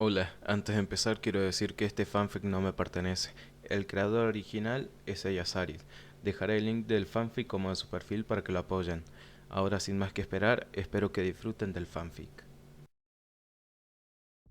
Hola, antes de empezar quiero decir que este fanfic no me pertenece. El creador original es ella Saris. Dejaré el link del fanfic como de su perfil para que lo apoyen. Ahora sin más que esperar, espero que disfruten del fanfic.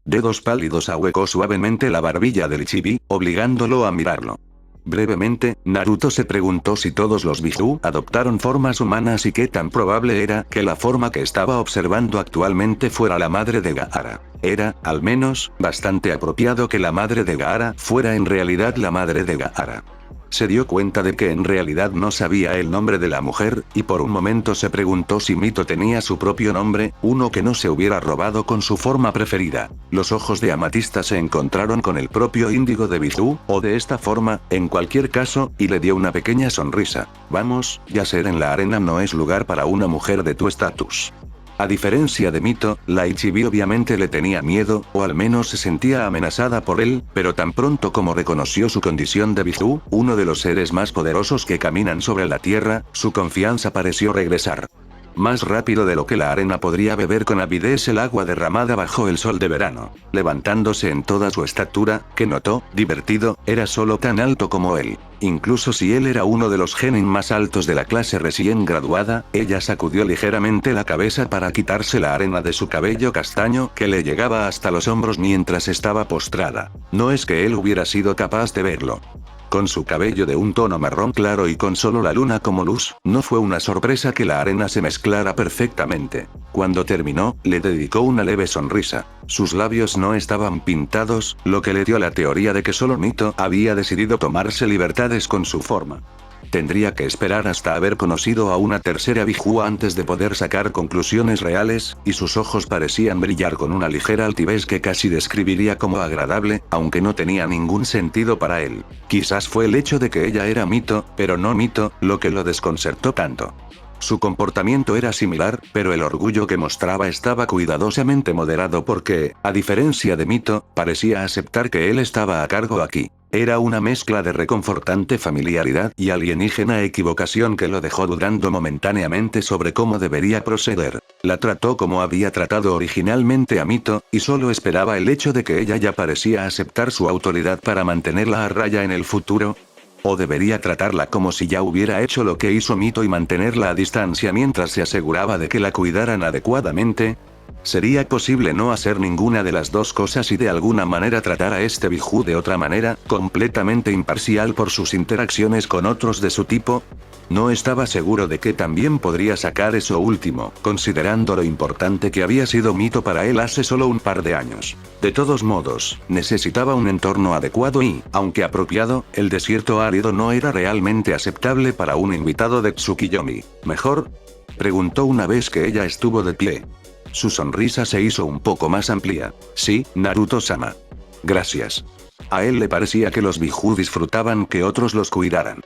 Dedos pálidos ahuecó suavemente la barbilla del chibi, obligándolo a mirarlo. Brevemente, Naruto se preguntó si todos los Biju adoptaron formas humanas y qué tan probable era que la forma que estaba observando actualmente fuera la madre de Gaara. Era, al menos, bastante apropiado que la madre de Gaara fuera en realidad la madre de Gaara. Se dio cuenta de que en realidad no sabía el nombre de la mujer, y por un momento se preguntó si Mito tenía su propio nombre, uno que no se hubiera robado con su forma preferida. Los ojos de Amatista se encontraron con el propio índigo de Bizú, o de esta forma, en cualquier caso, y le dio una pequeña sonrisa. Vamos, yacer en la arena no es lugar para una mujer de tu estatus. A diferencia de Mito, la Ichibi obviamente le tenía miedo, o al menos se sentía amenazada por él, pero tan pronto como reconoció su condición de Bizú, uno de los seres más poderosos que caminan sobre la tierra, su confianza pareció regresar. Más rápido de lo que la arena podría beber con avidez el agua derramada bajo el sol de verano. Levantándose en toda su estatura, que notó, divertido, era solo tan alto como él. Incluso si él era uno de los genin más altos de la clase recién graduada, ella sacudió ligeramente la cabeza para quitarse la arena de su cabello castaño que le llegaba hasta los hombros mientras estaba postrada. No es que él hubiera sido capaz de verlo. Con su cabello de un tono marrón claro y con solo la luna como luz, no fue una sorpresa que la arena se mezclara perfectamente. Cuando terminó, le dedicó una leve sonrisa. Sus labios no estaban pintados, lo que le dio la teoría de que solo Mito había decidido tomarse libertades con su forma. Tendría que esperar hasta haber conocido a una tercera Biju antes de poder sacar conclusiones reales, y sus ojos parecían brillar con una ligera altivez que casi describiría como agradable, aunque no tenía ningún sentido para él. Quizás fue el hecho de que ella era Mito, pero no Mito, lo que lo desconcertó tanto. Su comportamiento era similar, pero el orgullo que mostraba estaba cuidadosamente moderado porque, a diferencia de Mito, parecía aceptar que él estaba a cargo aquí. Era una mezcla de reconfortante familiaridad y alienígena equivocación que lo dejó dudando momentáneamente sobre cómo debería proceder. La trató como había tratado originalmente a Mito, y solo esperaba el hecho de que ella ya parecía aceptar su autoridad para mantenerla a raya en el futuro. ¿O debería tratarla como si ya hubiera hecho lo que hizo Mito y mantenerla a distancia mientras se aseguraba de que la cuidaran adecuadamente? ¿Sería posible no hacer ninguna de las dos cosas y de alguna manera tratar a este Biju de otra manera, completamente imparcial por sus interacciones con otros de su tipo? No estaba seguro de que también podría sacar eso último, considerando lo importante que había sido Mito para él hace solo un par de años. De todos modos, necesitaba un entorno adecuado y, aunque apropiado, el desierto árido no era realmente aceptable para un invitado de Tsukiyomi. ¿Mejor? Preguntó una vez que ella estuvo de pie. Su sonrisa se hizo un poco más amplia. Sí, Naruto-sama. Gracias. A él le parecía que los Biju disfrutaban que otros los cuidaran.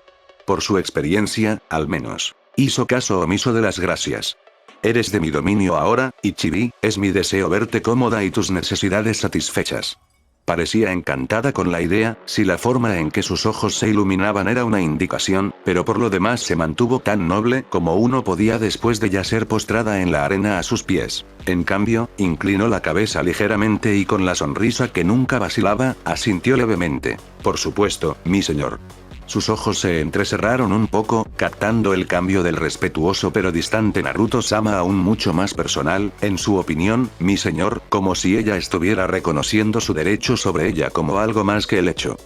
Por su experiencia, al menos. Hizo caso omiso de las gracias. Eres de mi dominio ahora, Ichibi, es mi deseo verte cómoda y tus necesidades satisfechas. Parecía encantada con la idea, si la forma en que sus ojos se iluminaban era una indicación, pero por lo demás se mantuvo tan noble como uno podía después de ya ser postrada en la arena a sus pies. En cambio, inclinó la cabeza ligeramente y con la sonrisa que nunca vacilaba, asintió levemente. Por supuesto, mi señor. Sus ojos se entrecerraron un poco, captando el cambio del respetuoso pero distante Naruto-sama a un mucho más personal, en su opinión, mi señor, como si ella estuviera reconociendo su derecho sobre ella como algo más que el hecho.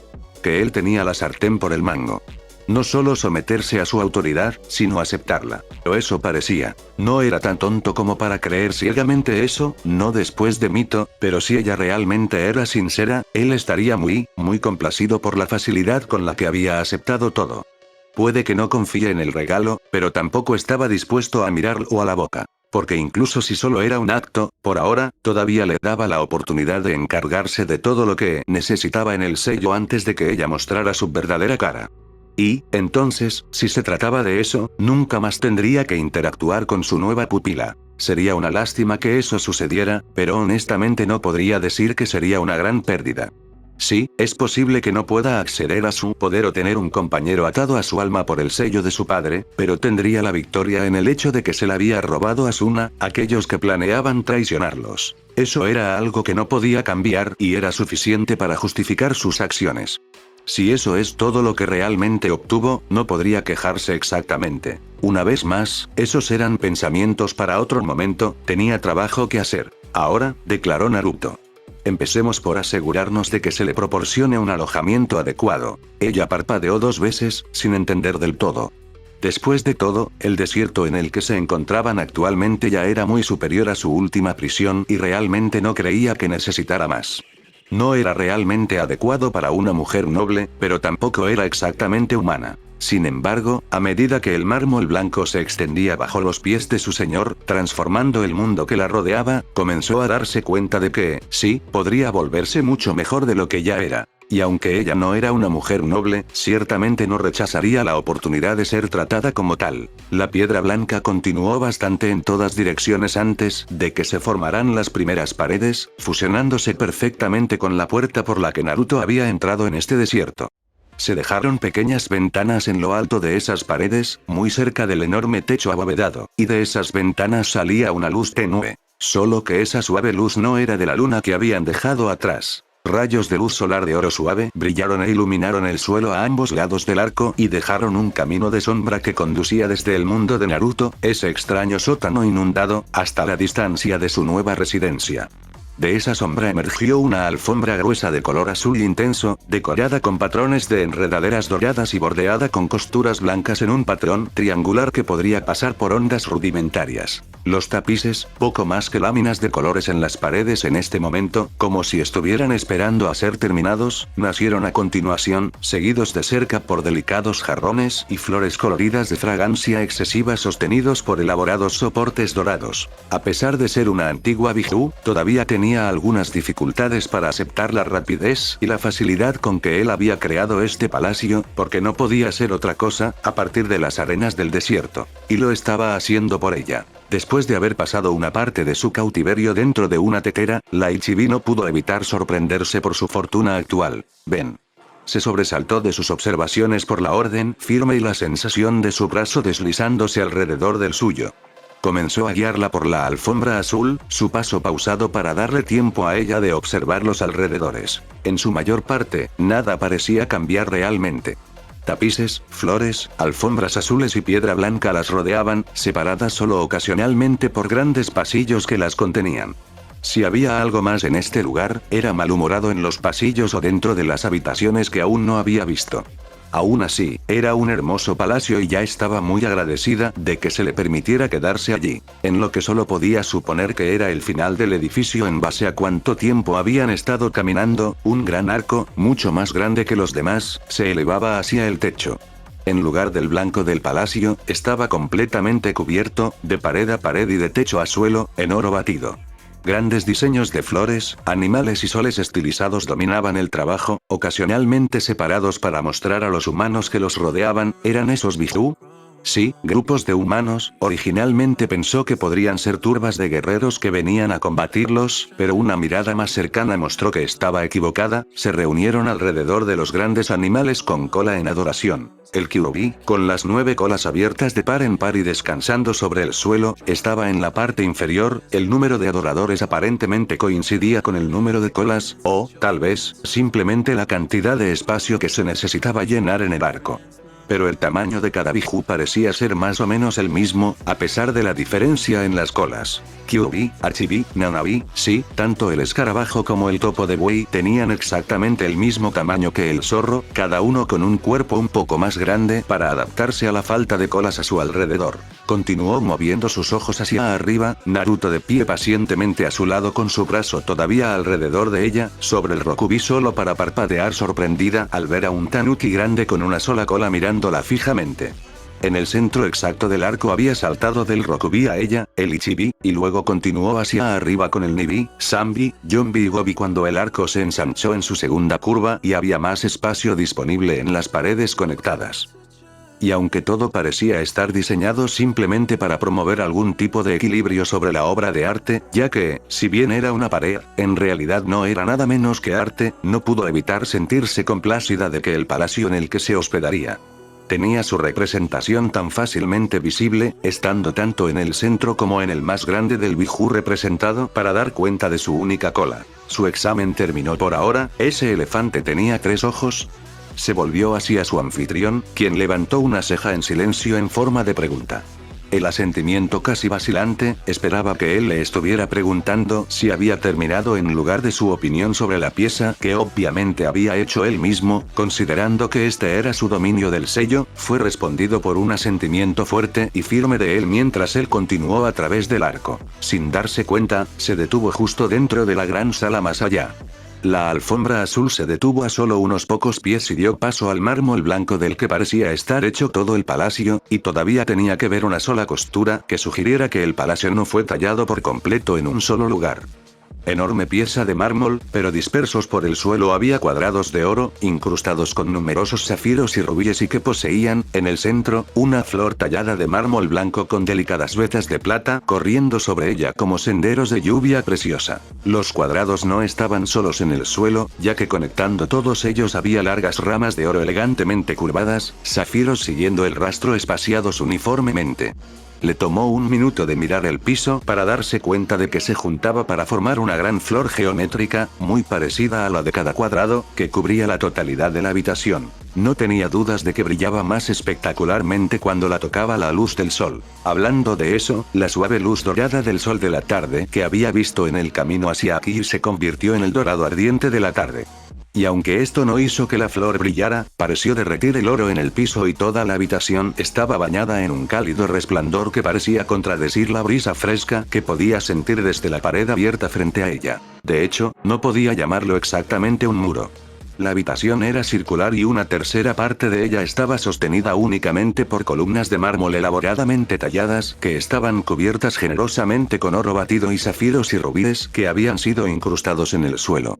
Que él tenía la sartén por el mango. No solo someterse a su autoridad, sino aceptarla. Pero eso parecía. No era tan tonto como para creer ciegamente eso, no después de Mito, pero si ella realmente era sincera, él estaría muy complacido por la facilidad con la que había aceptado todo. Puede que no confíe en el regalo, pero tampoco estaba dispuesto a mirarlo a la boca. Porque incluso si solo era un acto, por ahora, todavía le daba la oportunidad de encargarse de todo lo que necesitaba en el sello antes de que ella mostrara su verdadera cara. Y, entonces, si se trataba de eso, nunca más tendría que interactuar con su nueva pupila. Sería una lástima que eso sucediera, pero honestamente no podría decir que sería una gran pérdida. Sí, es posible que no pueda acceder a su poder o tener un compañero atado a su alma por el sello de su padre, pero tendría la victoria en el hecho de que se la había robado a Asuna, aquellos que planeaban traicionarlos. Eso era algo que no podía cambiar y era suficiente para justificar sus acciones. Si eso es todo lo que realmente obtuvo, no podría quejarse exactamente. Una vez más, esos eran pensamientos para otro momento, tenía trabajo que hacer. Ahora, declaró Naruto. Empecemos por asegurarnos de que se le proporcione un alojamiento adecuado. Ella parpadeó 2 veces, sin entender del todo. Después de todo, el desierto en el que se encontraban actualmente ya era muy superior a su última prisión y realmente no creía que necesitara más. No era realmente adecuado para una mujer noble, pero tampoco era exactamente humana. Sin embargo, a medida que el mármol blanco se extendía bajo los pies de su señor, transformando el mundo que la rodeaba, comenzó a darse cuenta de que, sí, podría volverse mucho mejor de lo que ya era. Y aunque ella no era una mujer noble, ciertamente no rechazaría la oportunidad de ser tratada como tal. La piedra blanca continuó bastante en todas direcciones antes de que se formaran las primeras paredes, fusionándose perfectamente con la puerta por la que Naruto había entrado en este desierto. Se dejaron pequeñas ventanas en lo alto de esas paredes, muy cerca del enorme techo abovedado, y de esas ventanas salía una luz tenue. Solo que esa suave luz no era de la luna que habían dejado atrás. Rayos de luz solar de oro suave brillaron e iluminaron el suelo a ambos lados del arco y dejaron un camino de sombra que conducía desde el mundo de Naruto, ese extraño sótano inundado, hasta la distancia de su nueva residencia. De esa sombra emergió una alfombra gruesa de color azul intenso, decorada con patrones de enredaderas doradas y bordeada con costuras blancas en un patrón triangular que podría pasar por ondas rudimentarias. Los tapices, poco más que láminas de colores en las paredes en este momento, como si estuvieran esperando a ser terminados, nacieron a continuación, seguidos de cerca por delicados jarrones y flores coloridas de fragancia excesiva sostenidos por elaborados soportes dorados. A pesar de ser una antigua Biju, todavía tenía algunas dificultades para aceptar la rapidez y la facilidad con que él había creado este palacio, porque no podía ser otra cosa, a partir de las arenas del desierto. Y lo estaba haciendo por ella. Después de haber pasado una parte de su cautiverio dentro de una tetera, la Ichibi no pudo evitar sorprenderse por su fortuna actual. Ven. Se sobresaltó de sus observaciones por la orden firme y la sensación de su brazo deslizándose alrededor del suyo. Comenzó a guiarla por la alfombra azul, su paso pausado para darle tiempo a ella de observar los alrededores. En su mayor parte, nada parecía cambiar realmente. Tapices, flores, alfombras azules y piedra blanca las rodeaban, separadas solo ocasionalmente por grandes pasillos que las contenían. Si había algo más en este lugar, era malhumorado en los pasillos o dentro de las habitaciones que aún no había visto. Aún así, era un hermoso palacio y ya estaba muy agradecida de que se le permitiera quedarse allí, en lo que solo podía suponer que era el final del edificio en base a cuánto tiempo habían estado caminando. Un gran arco, mucho más grande que los demás, se elevaba hacia el techo. En lugar del blanco del palacio, estaba completamente cubierto, de pared a pared y de techo a suelo, en oro batido. Grandes diseños de flores, animales y soles estilizados dominaban el trabajo, ocasionalmente separados para mostrar a los humanos que los rodeaban. ¿Eran esos Biju? Sí, grupos de humanos. Originalmente pensó que podrían ser turbas de guerreros que venían a combatirlos, pero una mirada más cercana mostró que estaba equivocada. Se reunieron alrededor de los grandes animales con cola en adoración. El Kyuubi, con las 9 colas abiertas de par en par y descansando sobre el suelo, estaba en la parte inferior. El número de adoradores aparentemente coincidía con el número de colas, o, tal vez, simplemente la cantidad de espacio que se necesitaba llenar en el arco. Pero el tamaño de cada Biju parecía ser más o menos el mismo, a pesar de la diferencia en las colas. Kyuubi, Hachibi, Nanabi, sí, tanto el escarabajo como el topo de buey tenían exactamente el mismo tamaño que el zorro, cada uno con un cuerpo un poco más grande para adaptarse a la falta de colas a su alrededor. Continuó moviendo sus ojos hacia arriba, Naruto de pie pacientemente a su lado con su brazo todavía alrededor de ella, sobre el Rokubi solo para parpadear sorprendida al ver a un tanuki grande con una sola cola mirándola fijamente. En el centro exacto del arco había saltado del Rokubi a ella, el Ichibi, y luego continuó hacia arriba con el Nibi, Sanbi, Yonbi y Gobi cuando el arco se ensanchó en su segunda curva y había más espacio disponible en las paredes conectadas. Y aunque todo parecía estar diseñado simplemente para promover algún tipo de equilibrio sobre la obra de arte, ya que, si bien era una pared, en realidad no era nada menos que arte, no pudo evitar sentirse complacida de que el palacio en el que se hospedaría tenía su representación tan fácilmente visible, estando tanto en el centro como en el más grande del bijú representado para dar cuenta de su única cola. Su examen terminó por ahora. ¿Ese elefante tenía 3 ojos? Se volvió hacia su anfitrión, quien levantó una ceja en silencio en forma de pregunta. El asentimiento casi vacilante, esperaba que él le estuviera preguntando si había terminado en lugar de su opinión sobre la pieza que obviamente había hecho él mismo, considerando que este era su dominio del sello. Fue respondido por un asentimiento fuerte y firme de él mientras él continuó a través del arco. Sin darse cuenta, se detuvo justo dentro de la gran sala más allá. La alfombra azul se detuvo a solo unos pocos pies y dio paso al mármol blanco del que parecía estar hecho todo el palacio, y todavía tenía que ver una sola costura que sugiriera que el palacio no fue tallado por completo en un solo lugar. Enorme pieza de mármol, pero dispersos por el suelo había cuadrados de oro, incrustados con numerosos zafiros y rubíes y que poseían, en el centro, una flor tallada de mármol blanco con delicadas vetas de plata corriendo sobre ella como senderos de lluvia preciosa. Los cuadrados no estaban solos en el suelo, ya que conectando todos ellos había largas ramas de oro elegantemente curvadas, zafiros siguiendo el rastro espaciados uniformemente. Le tomó un minuto de mirar el piso para darse cuenta de que se juntaba para formar una gran flor geométrica, muy parecida a la de cada cuadrado, que cubría la totalidad de la habitación. No tenía dudas de que brillaba más espectacularmente cuando la tocaba la luz del sol. Hablando de eso, la suave luz dorada del sol de la tarde que había visto en el camino hacia aquí se convirtió en el dorado ardiente de la tarde. Y aunque esto no hizo que la flor brillara, pareció derretir el oro en el piso y toda la habitación estaba bañada en un cálido resplandor que parecía contradecir la brisa fresca que podía sentir desde la pared abierta frente a ella. De hecho, no podía llamarlo exactamente un muro. La habitación era circular y una tercera parte de ella estaba sostenida únicamente por columnas de mármol elaboradamente talladas que estaban cubiertas generosamente con oro batido y zafiros y rubíes que habían sido incrustados en el suelo.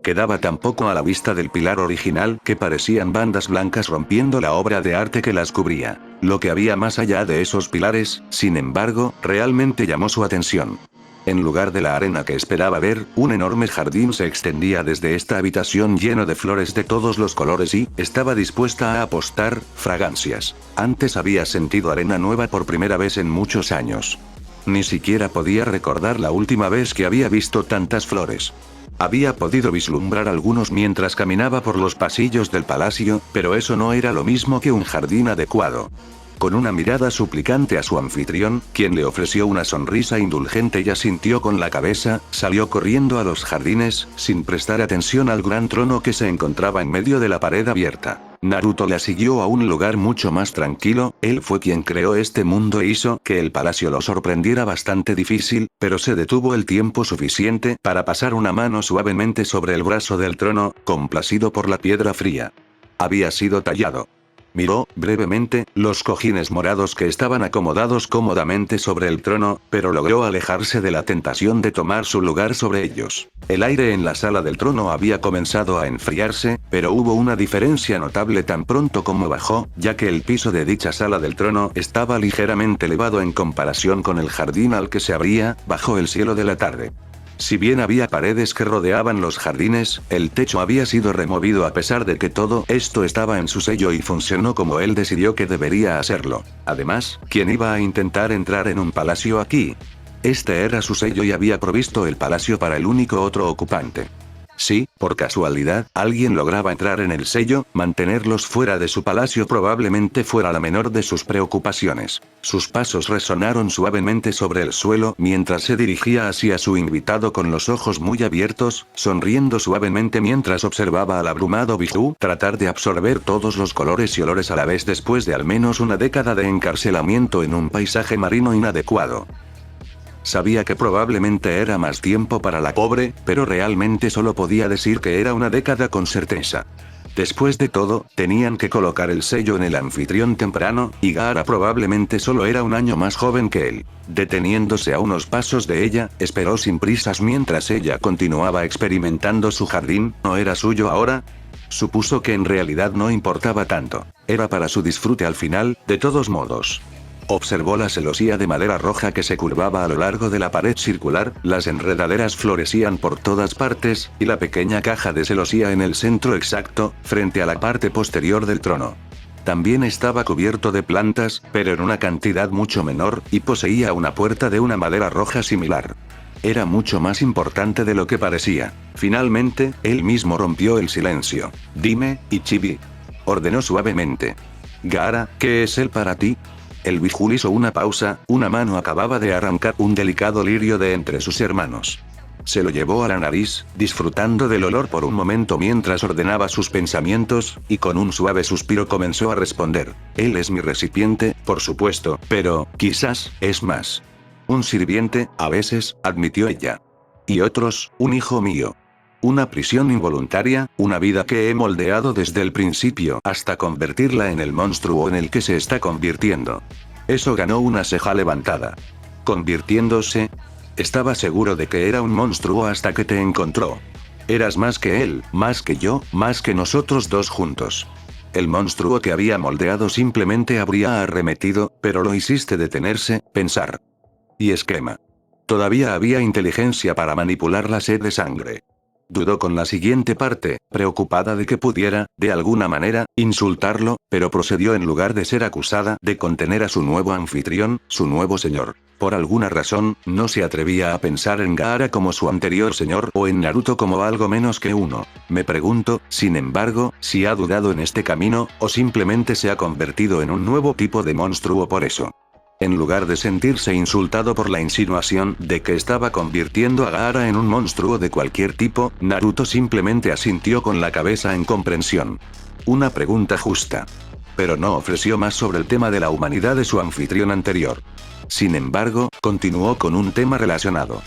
Quedaba tan poco a la vista del pilar original que parecían bandas blancas rompiendo la obra de arte que las cubría. Lo que había más allá de esos pilares, sin embargo, realmente llamó su atención. En lugar de la arena que esperaba ver, un enorme jardín se extendía desde esta habitación lleno de flores de todos los colores y estaba dispuesta a apostar fragancias. Antes había sentido arena nueva por primera vez en muchos años. Ni siquiera podía recordar la última vez que había visto tantas flores. Había podido vislumbrar algunos mientras caminaba por los pasillos del palacio, pero eso no era lo mismo que un jardín adecuado. Con una mirada suplicante a su anfitrión, quien le ofreció una sonrisa indulgente y asintió con la cabeza, salió corriendo a los jardines, sin prestar atención al gran trono que se encontraba en medio de la pared abierta. Naruto la siguió a un lugar mucho más tranquilo. Él fue quien creó este mundo e hizo que el palacio lo sorprendiera bastante difícil, pero se detuvo el tiempo suficiente para pasar una mano suavemente sobre el brazo del trono, complacido por la piedra fría. Había sido tallado. Miró, brevemente, los cojines morados que estaban acomodados cómodamente sobre el trono, pero logró alejarse de la tentación de tomar su lugar sobre ellos. El aire en la sala del trono había comenzado a enfriarse, pero hubo una diferencia notable tan pronto como bajó, ya que el piso de dicha sala del trono estaba ligeramente elevado en comparación con el jardín al que se abría, bajo el cielo de la tarde. Si bien había paredes que rodeaban los jardines, el techo había sido removido a pesar de que todo esto estaba en su sello y funcionó como él decidió que debería hacerlo. Además, ¿quién iba a intentar entrar en un palacio aquí? Este era su sello y había provisto el palacio para el único otro ocupante. Si, por casualidad, alguien lograba entrar en el sello, mantenerlos fuera de su palacio probablemente fuera la menor de sus preocupaciones. Sus pasos resonaron suavemente sobre el suelo mientras se dirigía hacia su invitado con los ojos muy abiertos, sonriendo suavemente mientras observaba al abrumado Biju tratar de absorber todos los colores y olores a la vez después de al menos una década de encarcelamiento en un paisaje marino inadecuado. Sabía que probablemente era más tiempo para la pobre, pero realmente solo podía decir que era una década con certeza. Después de todo, tenían que colocar el sello en el anfitrión temprano, y Gaara probablemente solo era un año más joven que él. Deteniéndose a unos pasos de ella, esperó sin prisas mientras ella continuaba experimentando su jardín. ¿No era suyo ahora? Supuso que en realidad no importaba tanto. Era para su disfrute al final, de todos modos. Observó la celosía de madera roja que se curvaba a lo largo de la pared circular, las enredaderas florecían por todas partes, y la pequeña caja de celosía en el centro exacto, frente a la parte posterior del trono. También estaba cubierto de plantas, pero en una cantidad mucho menor, y poseía una puerta de una madera roja similar. Era mucho más importante de lo que parecía. Finalmente, él mismo rompió el silencio. «Dime, Ichibi», ordenó suavemente. «Gaara, ¿qué es él para ti?» El Bijul hizo una pausa, una mano acababa de arrancar un delicado lirio de entre sus hermanos. Se lo llevó a la nariz, disfrutando del olor por un momento mientras ordenaba sus pensamientos, y con un suave suspiro comenzó a responder. «Él es mi recipiente, por supuesto, pero, quizás, es más. Un sirviente, a veces», admitió ella. «Y otros, un hijo mío. Una prisión involuntaria, una vida que he moldeado desde el principio hasta convertirla en el monstruo en el que se está convirtiendo». Eso ganó una ceja levantada. ¿Convirtiéndose? Estaba seguro de que era un monstruo hasta que te encontró. Eras más que él, más que yo, más que nosotros dos juntos. El monstruo que había moldeado simplemente habría arremetido, pero lo hiciste detenerse, pensar. Y esquema. Todavía había inteligencia para manipular la sed de sangre. Dudó con la siguiente parte, preocupada de que pudiera, de alguna manera, insultarlo, pero procedió en lugar de ser acusada de contener a su nuevo anfitrión, su nuevo señor. Por alguna razón, no se atrevía a pensar en Gaara como su anterior señor o en Naruto como algo menos que uno. Me pregunto, sin embargo, si ha dudado en este camino, o simplemente se ha convertido en un nuevo tipo de monstruo por eso. En lugar de sentirse insultado por la insinuación de que estaba convirtiendo a Gaara en un monstruo de cualquier tipo, Naruto simplemente asintió con la cabeza en comprensión. Una pregunta justa. Pero no ofreció más sobre el tema de la humanidad de su anfitrión anterior. Sin embargo, continuó con un tema relacionado.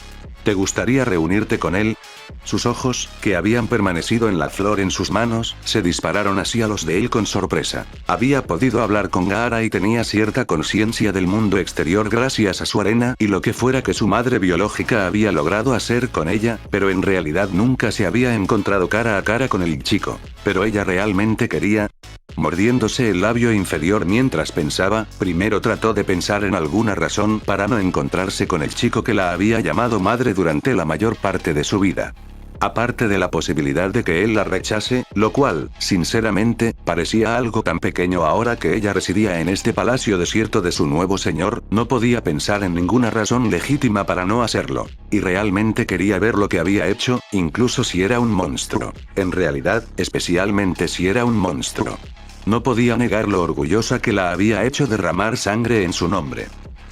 ¿Te gustaría reunirte con él? Sus ojos, que habían permanecido en la flor en sus manos, se dispararon hacia los de él con sorpresa. Había podido hablar con Gaara y tenía cierta conciencia del mundo exterior gracias a su arena y lo que fuera que su madre biológica había logrado hacer con ella, pero en realidad nunca se había encontrado cara a cara con el chico. Pero ella realmente quería... Mordiéndose el labio inferior mientras pensaba, primero trató de pensar en alguna razón para no encontrarse con el chico que la había llamado madre durante la mayor parte de su vida. Aparte de la posibilidad de que él la rechase, lo cual, sinceramente, parecía algo tan pequeño ahora que ella residía en este palacio desierto de su nuevo señor, no podía pensar en ninguna razón legítima para no hacerlo. Y realmente quería ver lo que había hecho, incluso si era un monstruo. En realidad, especialmente si era un monstruo. No podía negar lo orgullosa que la había hecho derramar sangre en su nombre.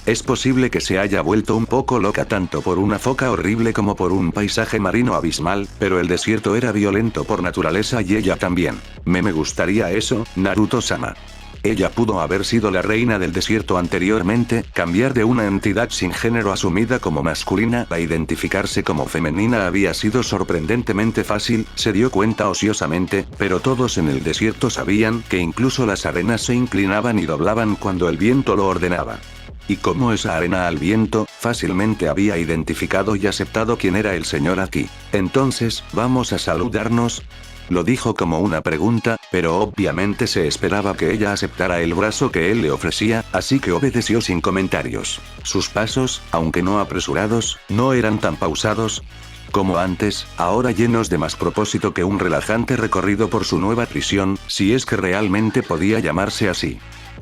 Es posible que se haya vuelto un poco loca tanto por una foca horrible como por un paisaje marino abismal, pero el desierto era violento por naturaleza y ella también. Me gustaría eso, Naruto-sama. Ella pudo haber sido la reina del desierto anteriormente, cambiar de una entidad sin género asumida como masculina a identificarse como femenina había sido sorprendentemente fácil, se dio cuenta ociosamente, pero todos en el desierto sabían que incluso las arenas se inclinaban y doblaban cuando el viento lo ordenaba. Y como esa arena al viento, fácilmente había identificado y aceptado quién era el señor aquí. Entonces, ¿vamos a saludarnos? Lo dijo como una pregunta, pero obviamente se esperaba que ella aceptara el brazo que él le ofrecía, así que obedeció sin comentarios. Sus pasos, aunque no apresurados, no eran tan pausados como antes, ahora llenos de más propósito que un relajante recorrido por su nueva prisión, si es que realmente podía llamarse así.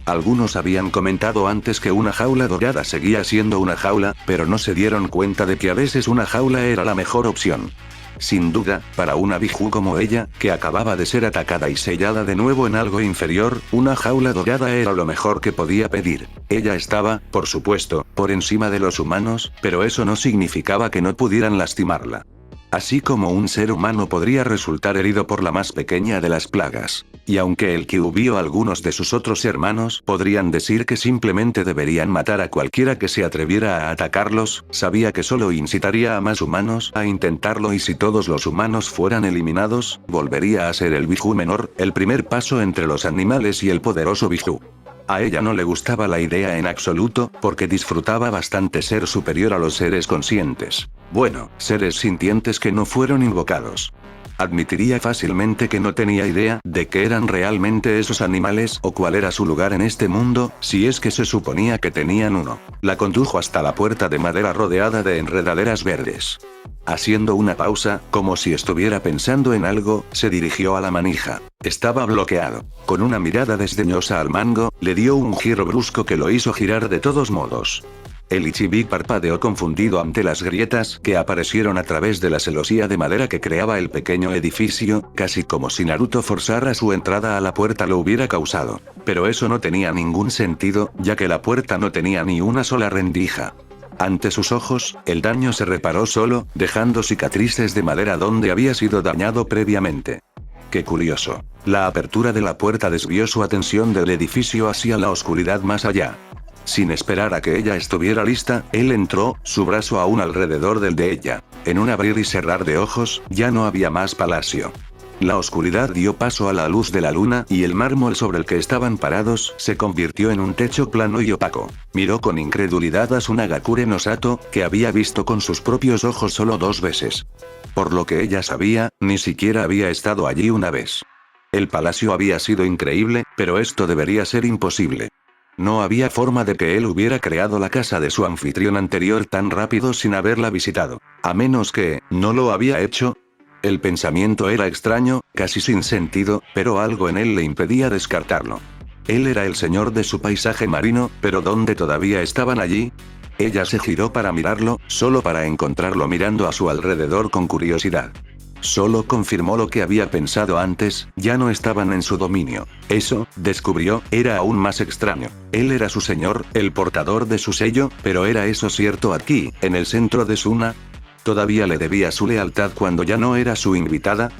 Algunos habían comentado antes que una jaula dorada seguía siendo una jaula, pero no se dieron cuenta de que a veces una jaula era la mejor opción. Sin duda, para una Biju como ella, que acababa de ser atacada y sellada de nuevo en algo inferior, una jaula dorada era lo mejor que podía pedir. Ella estaba, por supuesto, por encima de los humanos, pero eso no significaba que no pudieran lastimarla. Así como un ser humano podría resultar herido por la más pequeña de las plagas. Y aunque el Kyuubi o algunos de sus otros hermanos podrían decir que simplemente deberían matar a cualquiera que se atreviera a atacarlos, sabía que solo incitaría a más humanos a intentarlo y si todos los humanos fueran eliminados, volvería a ser el Biju menor, el primer paso entre los animales y el poderoso Biju. A ella no le gustaba la idea en absoluto, porque disfrutaba bastante ser superior a los seres conscientes. Bueno, seres sintientes que no fueron invocados. Admitiría fácilmente que no tenía idea de qué eran realmente esos animales o cuál era su lugar en este mundo, si es que se suponía que tenían uno. La condujo hasta la puerta de madera rodeada de enredaderas verdes. Haciendo una pausa, como si estuviera pensando en algo, se dirigió a la manija. Estaba bloqueado. Con una mirada desdeñosa al mango, le dio un giro brusco que lo hizo girar de todos modos. El Ichibi parpadeó confundido ante las grietas que aparecieron a través de la celosía de madera que creaba el pequeño edificio, casi como si Naruto forzara su entrada a la puerta lo hubiera causado. Pero eso no tenía ningún sentido, ya que la puerta no tenía ni una sola rendija. Ante sus ojos, el daño se reparó solo, dejando cicatrices de madera donde había sido dañado previamente. Qué curioso. La apertura de la puerta desvió su atención del edificio hacia la oscuridad más allá. Sin esperar a que ella estuviera lista, él entró, su brazo aún alrededor del de ella. En un abrir y cerrar de ojos, ya no había más palacio. La oscuridad dio paso a la luz de la luna y el mármol sobre el que estaban parados se convirtió en un techo plano y opaco. Miró con incredulidad a Tsunagakure no Sato, que había visto con sus propios ojos solo 2 veces. Por lo que ella sabía, ni siquiera había estado allí una vez. El palacio había sido increíble, pero esto debería ser imposible. No había forma de que él hubiera creado la casa de su anfitrión anterior tan rápido sin haberla visitado. A menos que, ¿no lo había hecho? El pensamiento era extraño, casi sin sentido, pero algo en él le impedía descartarlo. Él era el señor de su paisaje marino, pero ¿dónde todavía estaban allí? Ella se giró para mirarlo, solo para encontrarlo mirando a su alrededor con curiosidad. Solo confirmó lo que había pensado antes, ya no estaban en su dominio. Eso, descubrió, era aún más extraño. Él era su señor, el portador de su sello, pero ¿era eso cierto aquí, en el centro de Suna? ¿Todavía le debía su lealtad cuando ya no era su invitada?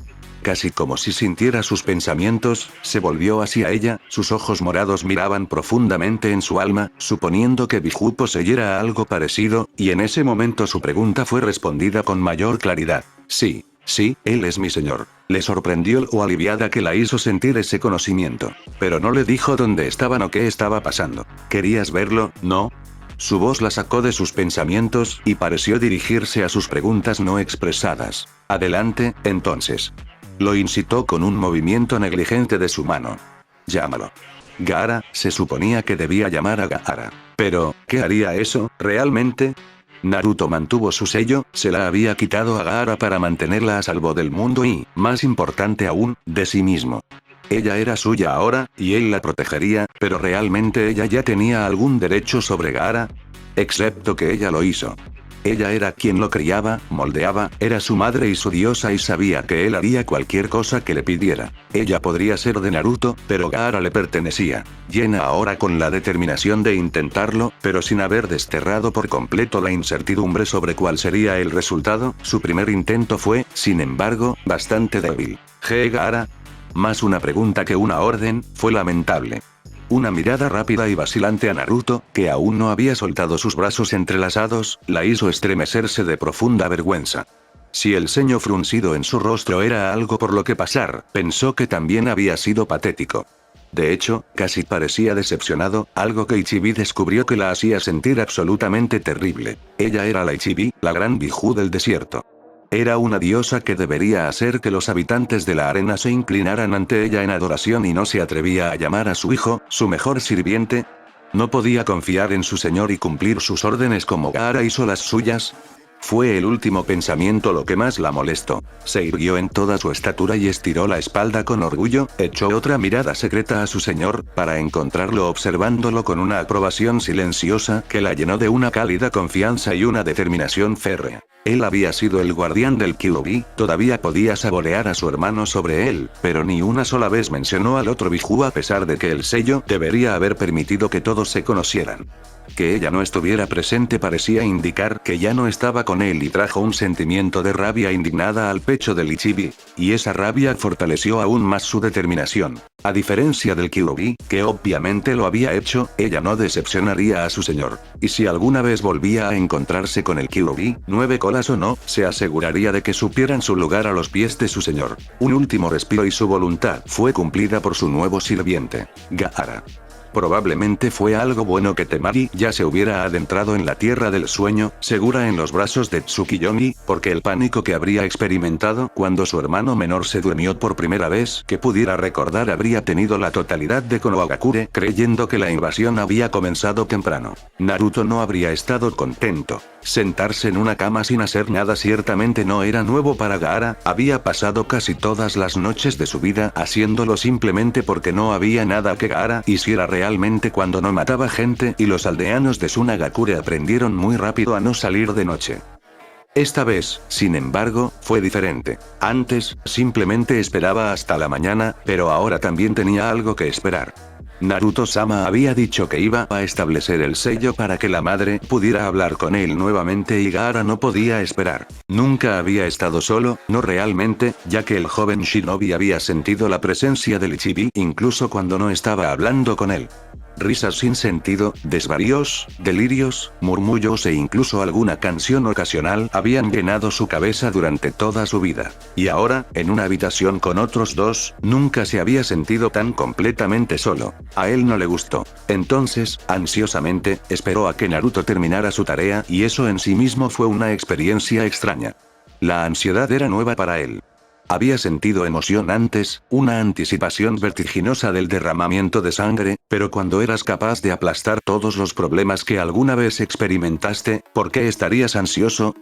Casi como si sintiera sus pensamientos, se volvió hacia ella, sus ojos morados miraban profundamente en su alma, suponiendo que Biju poseyera algo parecido, y en ese momento su pregunta fue respondida con mayor claridad. Sí, él es mi señor. Le sorprendió lo aliviada que la hizo sentir ese conocimiento. Pero no le dijo dónde estaban o qué estaba pasando. ¿Querías verlo, no? Su voz la sacó de sus pensamientos, y pareció dirigirse a sus preguntas no expresadas. Adelante, entonces. Lo incitó con un movimiento negligente de su mano. Llámalo. Gaara, se suponía que debía llamar a Gaara. Pero, ¿qué haría eso, realmente? Naruto mantuvo su sello, se la había quitado a Gaara para mantenerla a salvo del mundo y, más importante aún, de sí mismo. Ella era suya ahora, y él la protegería, pero ¿realmente ella ya tenía algún derecho sobre Gaara? Excepto que ella lo hizo. Ella era quien lo criaba, moldeaba, era su madre y su diosa y sabía que él haría cualquier cosa que le pidiera. Ella podría ser de Naruto, pero Gaara le pertenecía. Llena ahora con la determinación de intentarlo, pero sin haber desterrado por completo la incertidumbre sobre cuál sería el resultado, su primer intento fue, sin embargo, bastante débil. Gaara. Más una pregunta que una orden, fue lamentable. Una mirada rápida y vacilante a Naruto, que aún no había soltado sus brazos entrelazados, la hizo estremecerse de profunda vergüenza. Si el ceño fruncido en su rostro era algo por lo que pasar, pensó que también había sido patético. De hecho, casi parecía decepcionado, algo que Ichibi descubrió que la hacía sentir absolutamente terrible. Ella era la Ichibi, la gran Biju del desierto. Era una diosa que debería hacer que los habitantes de la arena se inclinaran ante ella en adoración y no se atrevía a llamar a su hijo, su mejor sirviente. ¿No podía confiar en su señor y cumplir sus órdenes como Gaara hizo las suyas? Fue el último pensamiento lo que más la molestó. Se irguió en toda su estatura y estiró la espalda con orgullo, echó otra mirada secreta a su señor, para encontrarlo observándolo con una aprobación silenciosa que la llenó de una cálida confianza y una determinación férrea. Él había sido el guardián del Kyuubi, todavía podía saborear a su hermano sobre él, pero ni una sola vez mencionó al otro Biju a pesar de que el sello debería haber permitido que todos se conocieran. Que ella no estuviera presente parecía indicar que ya no estaba con él y trajo un sentimiento de rabia indignada al pecho del Ichibi, y esa rabia fortaleció aún más su determinación. A diferencia del Kyuubi, que obviamente lo había hecho, ella no decepcionaría a su señor. Y si alguna vez volvía a encontrarse con el Kyuubi, 9 colas o no, se aseguraría de que supieran su lugar a los pies de su señor. Un último respiro y su voluntad fue cumplida por su nuevo sirviente, Gaara. Probablemente fue algo bueno que Temari ya se hubiera adentrado en la tierra del sueño, segura en los brazos de Tsukiyomi, porque el pánico que habría experimentado cuando su hermano menor se durmió por primera vez que pudiera recordar habría tenido la totalidad de Konohagakure, creyendo que la invasión había comenzado temprano. Naruto no habría estado contento. Sentarse en una cama sin hacer nada ciertamente no era nuevo para Gaara, había pasado casi todas las noches de su vida haciéndolo simplemente porque no había nada que Gaara hiciera realmente cuando no mataba gente y los aldeanos de Sunagakure aprendieron muy rápido a no salir de noche. Esta vez, sin embargo, fue diferente. Antes, simplemente esperaba hasta la mañana, pero ahora también tenía algo que esperar. Naruto-sama había dicho que iba a establecer el sello para que la madre pudiera hablar con él nuevamente y Gaara no podía esperar. Nunca había estado solo, no realmente, ya que el joven shinobi había sentido la presencia del Ichibi incluso cuando no estaba hablando con él. Risas sin sentido, desvaríos, delirios, murmullos e incluso alguna canción ocasional habían llenado su cabeza durante toda su vida. Y ahora, en una habitación con otros dos, nunca se había sentido tan completamente solo. A él no le gustó. Entonces, ansiosamente, esperó a que Naruto terminara su tarea y eso en sí mismo fue una experiencia extraña. La ansiedad era nueva para él. Había sentido emoción antes, una anticipación vertiginosa del derramamiento de sangre, pero cuando eras capaz de aplastar todos los problemas que alguna vez experimentaste, ¿por qué estarías ansioso?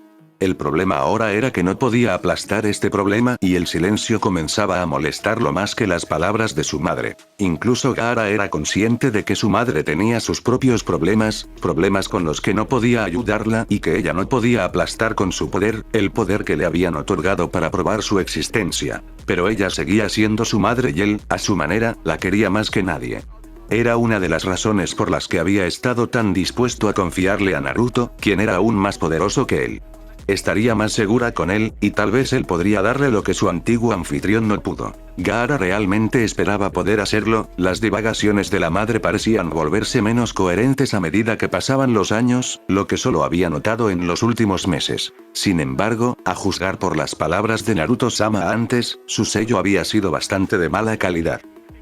El problema ahora era que no podía aplastar este problema y el silencio comenzaba a molestarlo más que las palabras de su madre. Incluso Gaara era consciente de que su madre tenía sus propios problemas, problemas con los que no podía ayudarla y que ella no podía aplastar con su poder, el poder que le habían otorgado para probar su existencia. Pero ella seguía siendo su madre y él, a su manera, la quería más que nadie. Era una de las razones por las que había estado tan dispuesto a confiarle a Naruto, quien era aún más poderoso que él. Estaría más segura con él, y tal vez él podría darle lo que su antiguo anfitrión no pudo. Gaara realmente esperaba poder hacerlo, las divagaciones de la madre parecían volverse menos coherentes a medida que pasaban los años, lo que solo había notado en los últimos meses. Sin embargo, a juzgar por las palabras de Naruto-sama antes, su sello había sido bastante de mala calidad.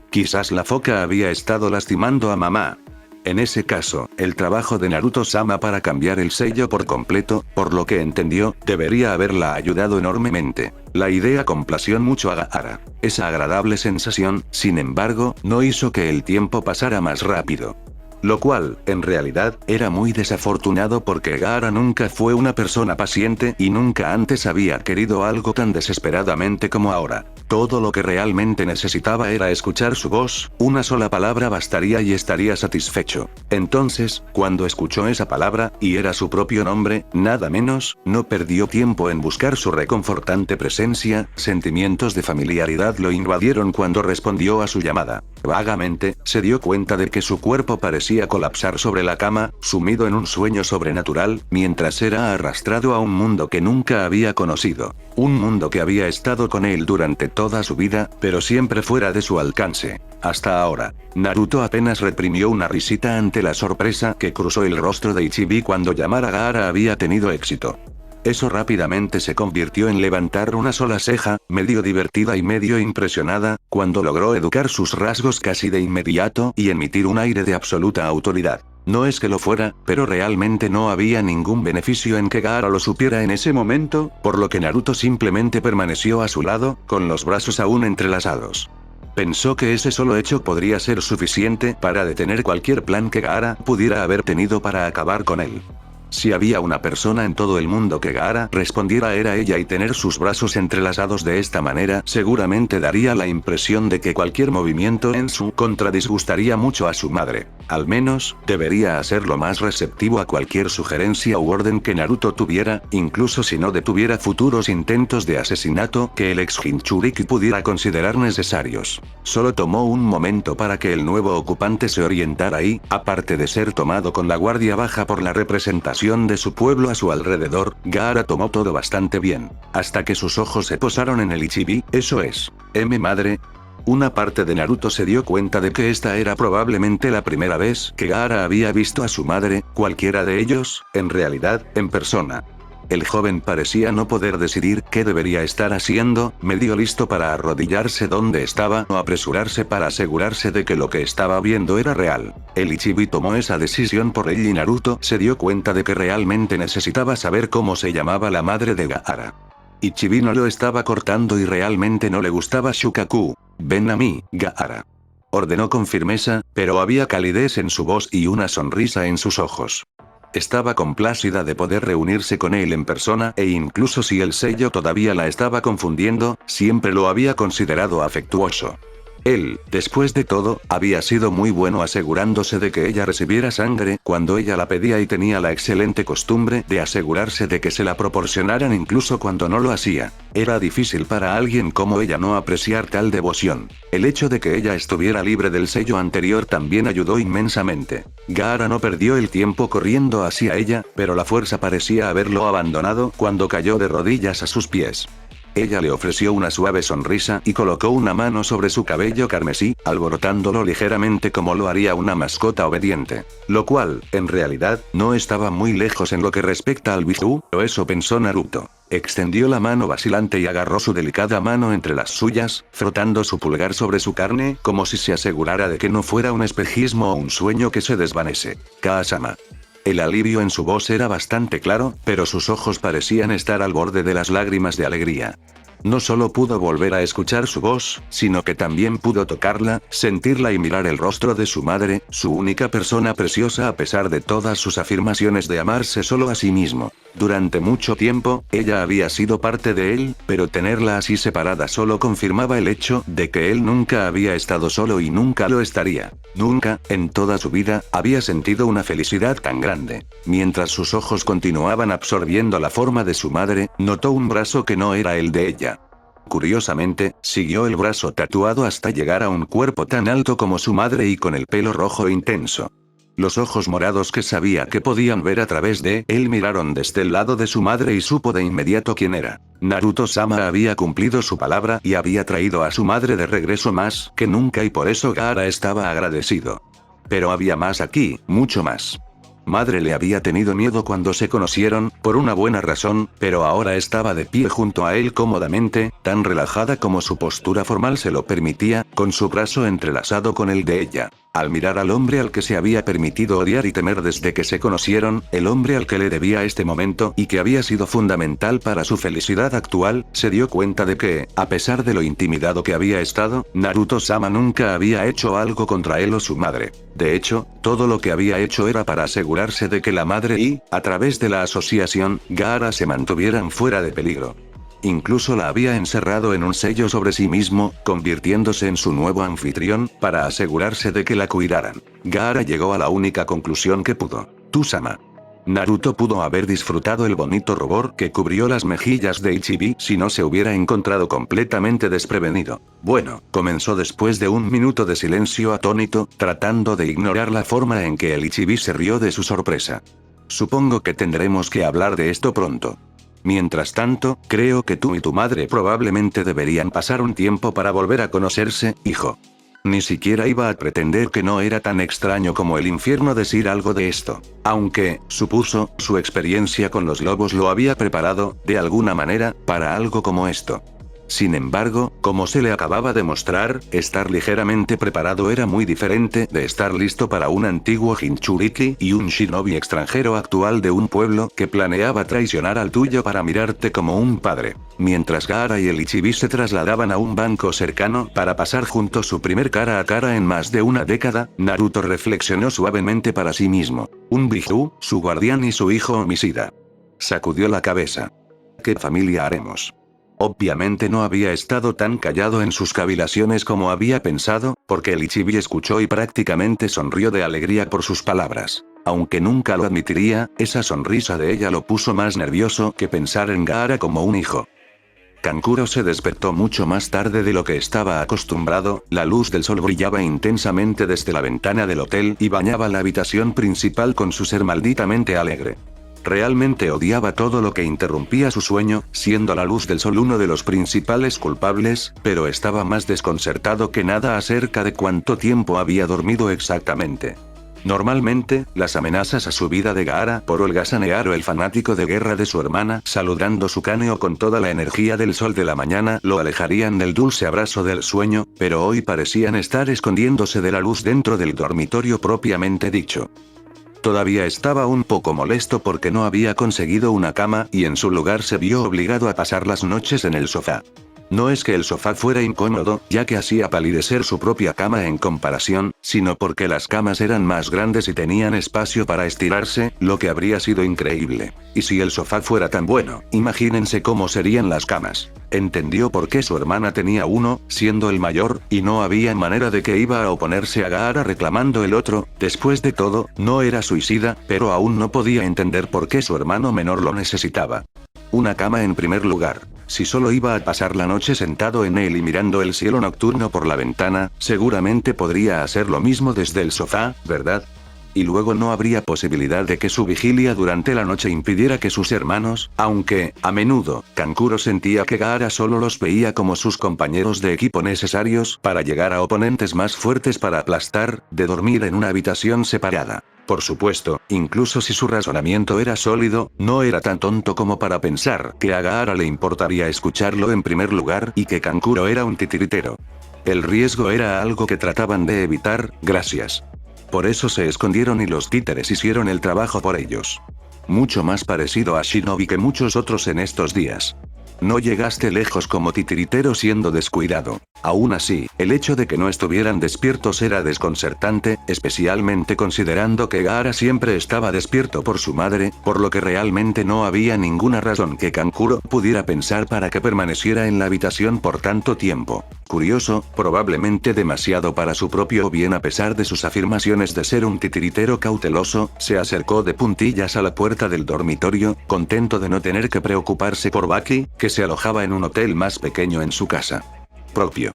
Quizás la foca había estado lastimando a mamá. En ese caso, el trabajo de Naruto-sama para cambiar el sello por completo, por lo que entendió, debería haberla ayudado enormemente. La idea complació mucho a Gaara. Esa agradable sensación, sin embargo, no hizo que el tiempo pasara más rápido. Lo cual, en realidad, era muy desafortunado porque Gaara nunca fue una persona paciente y nunca antes había querido algo tan desesperadamente como ahora. Todo lo que realmente necesitaba era escuchar su voz, una sola palabra bastaría y estaría satisfecho. Entonces, cuando escuchó esa palabra, y era su propio nombre, nada menos, no perdió tiempo en buscar su reconfortante presencia, sentimientos de familiaridad lo invadieron cuando respondió a su llamada. Vagamente, se dio cuenta de que su cuerpo parecía colapsar sobre la cama, sumido en un sueño sobrenatural, mientras era arrastrado a un mundo que nunca había conocido. Un mundo que había estado con él durante toda su vida, pero siempre fuera de su alcance. Hasta ahora, Naruto apenas reprimió una risita ante la sorpresa que cruzó el rostro de Ichibi cuando llamar a Gaara había tenido éxito. Eso rápidamente se convirtió en levantar una sola ceja, medio divertida y medio impresionada, cuando logró educar sus rasgos casi de inmediato y emitir un aire de absoluta autoridad. No es que lo fuera, pero realmente no había ningún beneficio en que Gaara lo supiera en ese momento, por lo que Naruto simplemente permaneció a su lado, con los brazos aún entrelazados. Pensó que ese solo hecho podría ser suficiente para detener cualquier plan que Gaara pudiera haber tenido para acabar con él. Si había una persona en todo el mundo que Gaara respondiera era ella y tener sus brazos entrelazados de esta manera seguramente daría la impresión de que cualquier movimiento en su contra disgustaría mucho a su madre. Al menos, debería hacerlo más receptivo a cualquier sugerencia u orden que Naruto tuviera, incluso si no detuviera futuros intentos de asesinato que el ex Jinchuriki pudiera considerar necesarios. Solo tomó un momento para que el nuevo ocupante se orientara y, aparte de ser tomado con la guardia baja por la representación de su pueblo a su alrededor, Gaara tomó todo bastante bien. Hasta que sus ojos se posaron en el Ichibi, eso es. Madre. Una parte de Naruto se dio cuenta de que esta era probablemente la primera vez que Gaara había visto a su madre, cualquiera de ellos, en realidad, en persona. El joven parecía no poder decidir qué debería estar haciendo, medio listo para arrodillarse donde estaba o apresurarse para asegurarse de que lo que estaba viendo era real. El Ichibi tomó esa decisión por él y Naruto se dio cuenta de que realmente necesitaba saber cómo se llamaba la madre de Gaara. Ichibi no lo estaba cortando y realmente no le gustaba Shukaku. Ven a mí, Gaara. Ordenó con firmeza, pero había calidez en su voz y una sonrisa en sus ojos. Estaba complacida de poder reunirse con él en persona e incluso si el sello todavía la estaba confundiendo, siempre lo había considerado afectuoso. Él, después de todo, había sido muy bueno asegurándose de que ella recibiera sangre cuando ella la pedía y tenía la excelente costumbre de asegurarse de que se la proporcionaran incluso cuando no lo hacía. Era difícil para alguien como ella no apreciar tal devoción. El hecho de que ella estuviera libre del sello anterior también ayudó inmensamente. Gaara no perdió el tiempo corriendo hacia ella, pero la fuerza parecía haberlo abandonado cuando cayó de rodillas a sus pies. Ella le ofreció una suave sonrisa y colocó una mano sobre su cabello carmesí, alborotándolo ligeramente como lo haría una mascota obediente. Lo cual, en realidad, no estaba muy lejos en lo que respecta al Biju, o eso pensó Naruto. Extendió la mano vacilante y agarró su delicada mano entre las suyas, frotando su pulgar sobre su carne, como si se asegurara de que no fuera un espejismo o un sueño que se desvanece. Kaasama. El alivio en su voz era bastante claro, pero sus ojos parecían estar al borde de las lágrimas de alegría. No solo pudo volver a escuchar su voz, sino que también pudo tocarla, sentirla y mirar el rostro de su madre, su única persona preciosa a pesar de todas sus afirmaciones de amarse solo a sí mismo. Durante mucho tiempo, ella había sido parte de él, pero tenerla así separada solo confirmaba el hecho de que él nunca había estado solo y nunca lo estaría. Nunca, en toda su vida, había sentido una felicidad tan grande. Mientras sus ojos continuaban absorbiendo la forma de su madre, notó un brazo que no era el de ella. Curiosamente, siguió el brazo tatuado hasta llegar a un cuerpo tan alto como su madre y con el pelo rojo intenso. Los ojos morados que sabía que podían ver a través de él miraron desde el lado de su madre y supo de inmediato quién era. Naruto-sama había cumplido su palabra y había traído a su madre de regreso más que nunca y por eso Gaara estaba agradecido. Pero había más aquí, mucho más. Madre le había tenido miedo cuando se conocieron, por una buena razón, pero ahora estaba de pie junto a él cómodamente, tan relajada como su postura formal se lo permitía, con su brazo entrelazado con el de ella. Al mirar al hombre al que se había permitido odiar y temer desde que se conocieron, el hombre al que le debía este momento y que había sido fundamental para su felicidad actual, se dio cuenta de que, a pesar de lo intimidado que había estado, Naruto-sama nunca había hecho algo contra él o su madre. De hecho, todo lo que había hecho era para asegurarse de que la madre y, a través de la asociación, Gaara se mantuvieran fuera de peligro. Incluso la había encerrado en un sello sobre sí mismo, convirtiéndose en su nuevo anfitrión, para asegurarse de que la cuidaran. Gaara llegó a la única conclusión que pudo. Tú-sama. Naruto pudo haber disfrutado el bonito rubor que cubrió las mejillas de Ichibi si no se hubiera encontrado completamente desprevenido. Bueno, comenzó después de un minuto de silencio atónito, tratando de ignorar la forma en que el Ichibi se rió de su sorpresa. Supongo que tendremos que hablar de esto pronto. Mientras tanto, creo que tú y tu madre probablemente deberían pasar un tiempo para volver a conocerse, hijo. Ni siquiera iba a pretender que no era tan extraño como el infierno decir algo de esto. Aunque, supuso, su experiencia con los lobos lo había preparado, de alguna manera, para algo como esto. Sin embargo, como se le acababa de mostrar, estar ligeramente preparado era muy diferente de estar listo para un antiguo Jinchuriki y un shinobi extranjero actual de un pueblo que planeaba traicionar al tuyo para mirarte como un padre. Mientras Gaara y el Ichibi se trasladaban a un banco cercano para pasar juntos su primer cara a cara en más de una década, Naruto reflexionó suavemente para sí mismo. Un Biju, su guardián y su hijo homicida. Sacudió la cabeza. ¿Qué familia haremos? Obviamente no había estado tan callado en sus cavilaciones como había pensado, porque el Ichibi escuchó y prácticamente sonrió de alegría por sus palabras. Aunque nunca lo admitiría, esa sonrisa de ella lo puso más nervioso que pensar en Gaara como un hijo. Kankuro se despertó mucho más tarde de lo que estaba acostumbrado, la luz del sol brillaba intensamente desde la ventana del hotel y bañaba la habitación principal con su ser malditamente alegre. Realmente odiaba todo lo que interrumpía su sueño, siendo la luz del sol uno de los principales culpables, pero estaba más desconcertado que nada acerca de cuánto tiempo había dormido exactamente. Normalmente, las amenazas a su vida de Gaara por holgazanear o el fanático de guerra de su hermana saludando su cráneo con toda la energía del sol de la mañana lo alejarían del dulce abrazo del sueño, pero hoy parecían estar escondiéndose de la luz dentro del dormitorio propiamente dicho. Todavía estaba un poco molesto porque no había conseguido una cama y en su lugar se vio obligado a pasar las noches en el sofá. No es que el sofá fuera incómodo, ya que hacía palidecer su propia cama en comparación, sino porque las camas eran más grandes y tenían espacio para estirarse, lo que habría sido increíble. Y si el sofá fuera tan bueno, imagínense cómo serían las camas. Entendió por qué su hermana tenía uno, siendo el mayor, y no había manera de que iba a oponerse a Gaara reclamando el otro. Después de todo, no era suicida, pero aún no podía entender por qué su hermano menor lo necesitaba. Una cama en primer lugar. Si solo iba a pasar la noche sentado en él y mirando el cielo nocturno por la ventana, seguramente podría hacer lo mismo desde el sofá, ¿verdad? Y luego no habría posibilidad de que su vigilia durante la noche impidiera que sus hermanos, aunque, a menudo, Kankuro sentía que Gaara solo los veía como sus compañeros de equipo necesarios para llegar a oponentes más fuertes para aplastar, de dormir en una habitación separada. Por supuesto, incluso si su razonamiento era sólido, no era tan tonto como para pensar que a Gaara le importaría escucharlo en primer lugar y que Kankuro era un titiritero. El riesgo era algo que trataban de evitar, gracias. Por eso se escondieron y los títeres hicieron el trabajo por ellos. Mucho más parecido a Shinobi que muchos otros en estos días. No llegaste lejos como titiritero siendo descuidado. Aún así, el hecho de que no estuvieran despiertos era desconcertante, especialmente considerando que Gaara siempre estaba despierto por su madre, por lo que realmente no había ninguna razón que Kankuro pudiera pensar para que permaneciera en la habitación por tanto tiempo. Curioso, probablemente demasiado para su propio bien a pesar de sus afirmaciones de ser un titiritero cauteloso, se acercó de puntillas a la puerta del dormitorio, contento de no tener que preocuparse por Baki, que se alojaba en un hotel más pequeño en su casa propio.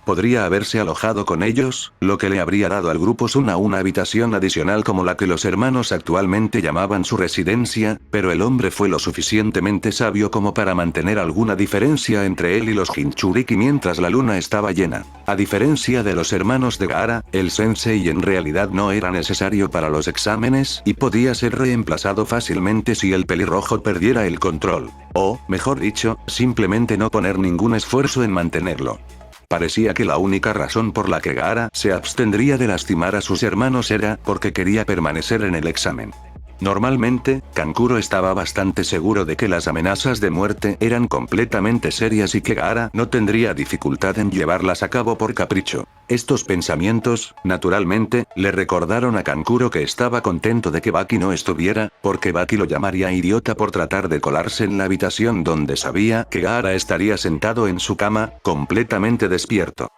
Podría haberse alojado con ellos, lo que le habría dado al grupo Suna una habitación adicional como la que los hermanos actualmente llamaban su residencia, pero el hombre fue lo suficientemente sabio como para mantener alguna diferencia entre él y los Jinchuriki mientras la luna estaba llena. A diferencia de los hermanos de Gaara, el sensei en realidad no era necesario para los exámenes y podía ser reemplazado fácilmente si el pelirrojo perdiera el control. O, mejor dicho, simplemente no poner ningún esfuerzo en mantenerlo. Parecía que la única razón por la que Gaara se abstendría de lastimar a sus hermanos era porque quería permanecer en el examen. Normalmente, Kankuro estaba bastante seguro de que las amenazas de muerte eran completamente serias y que Gaara no tendría dificultad en llevarlas a cabo por capricho. Estos pensamientos, naturalmente, le recordaron a Kankuro que estaba contento de que Baki no estuviera, porque Baki lo llamaría idiota por tratar de colarse en la habitación donde sabía que Gaara estaría sentado en su cama, completamente despierto.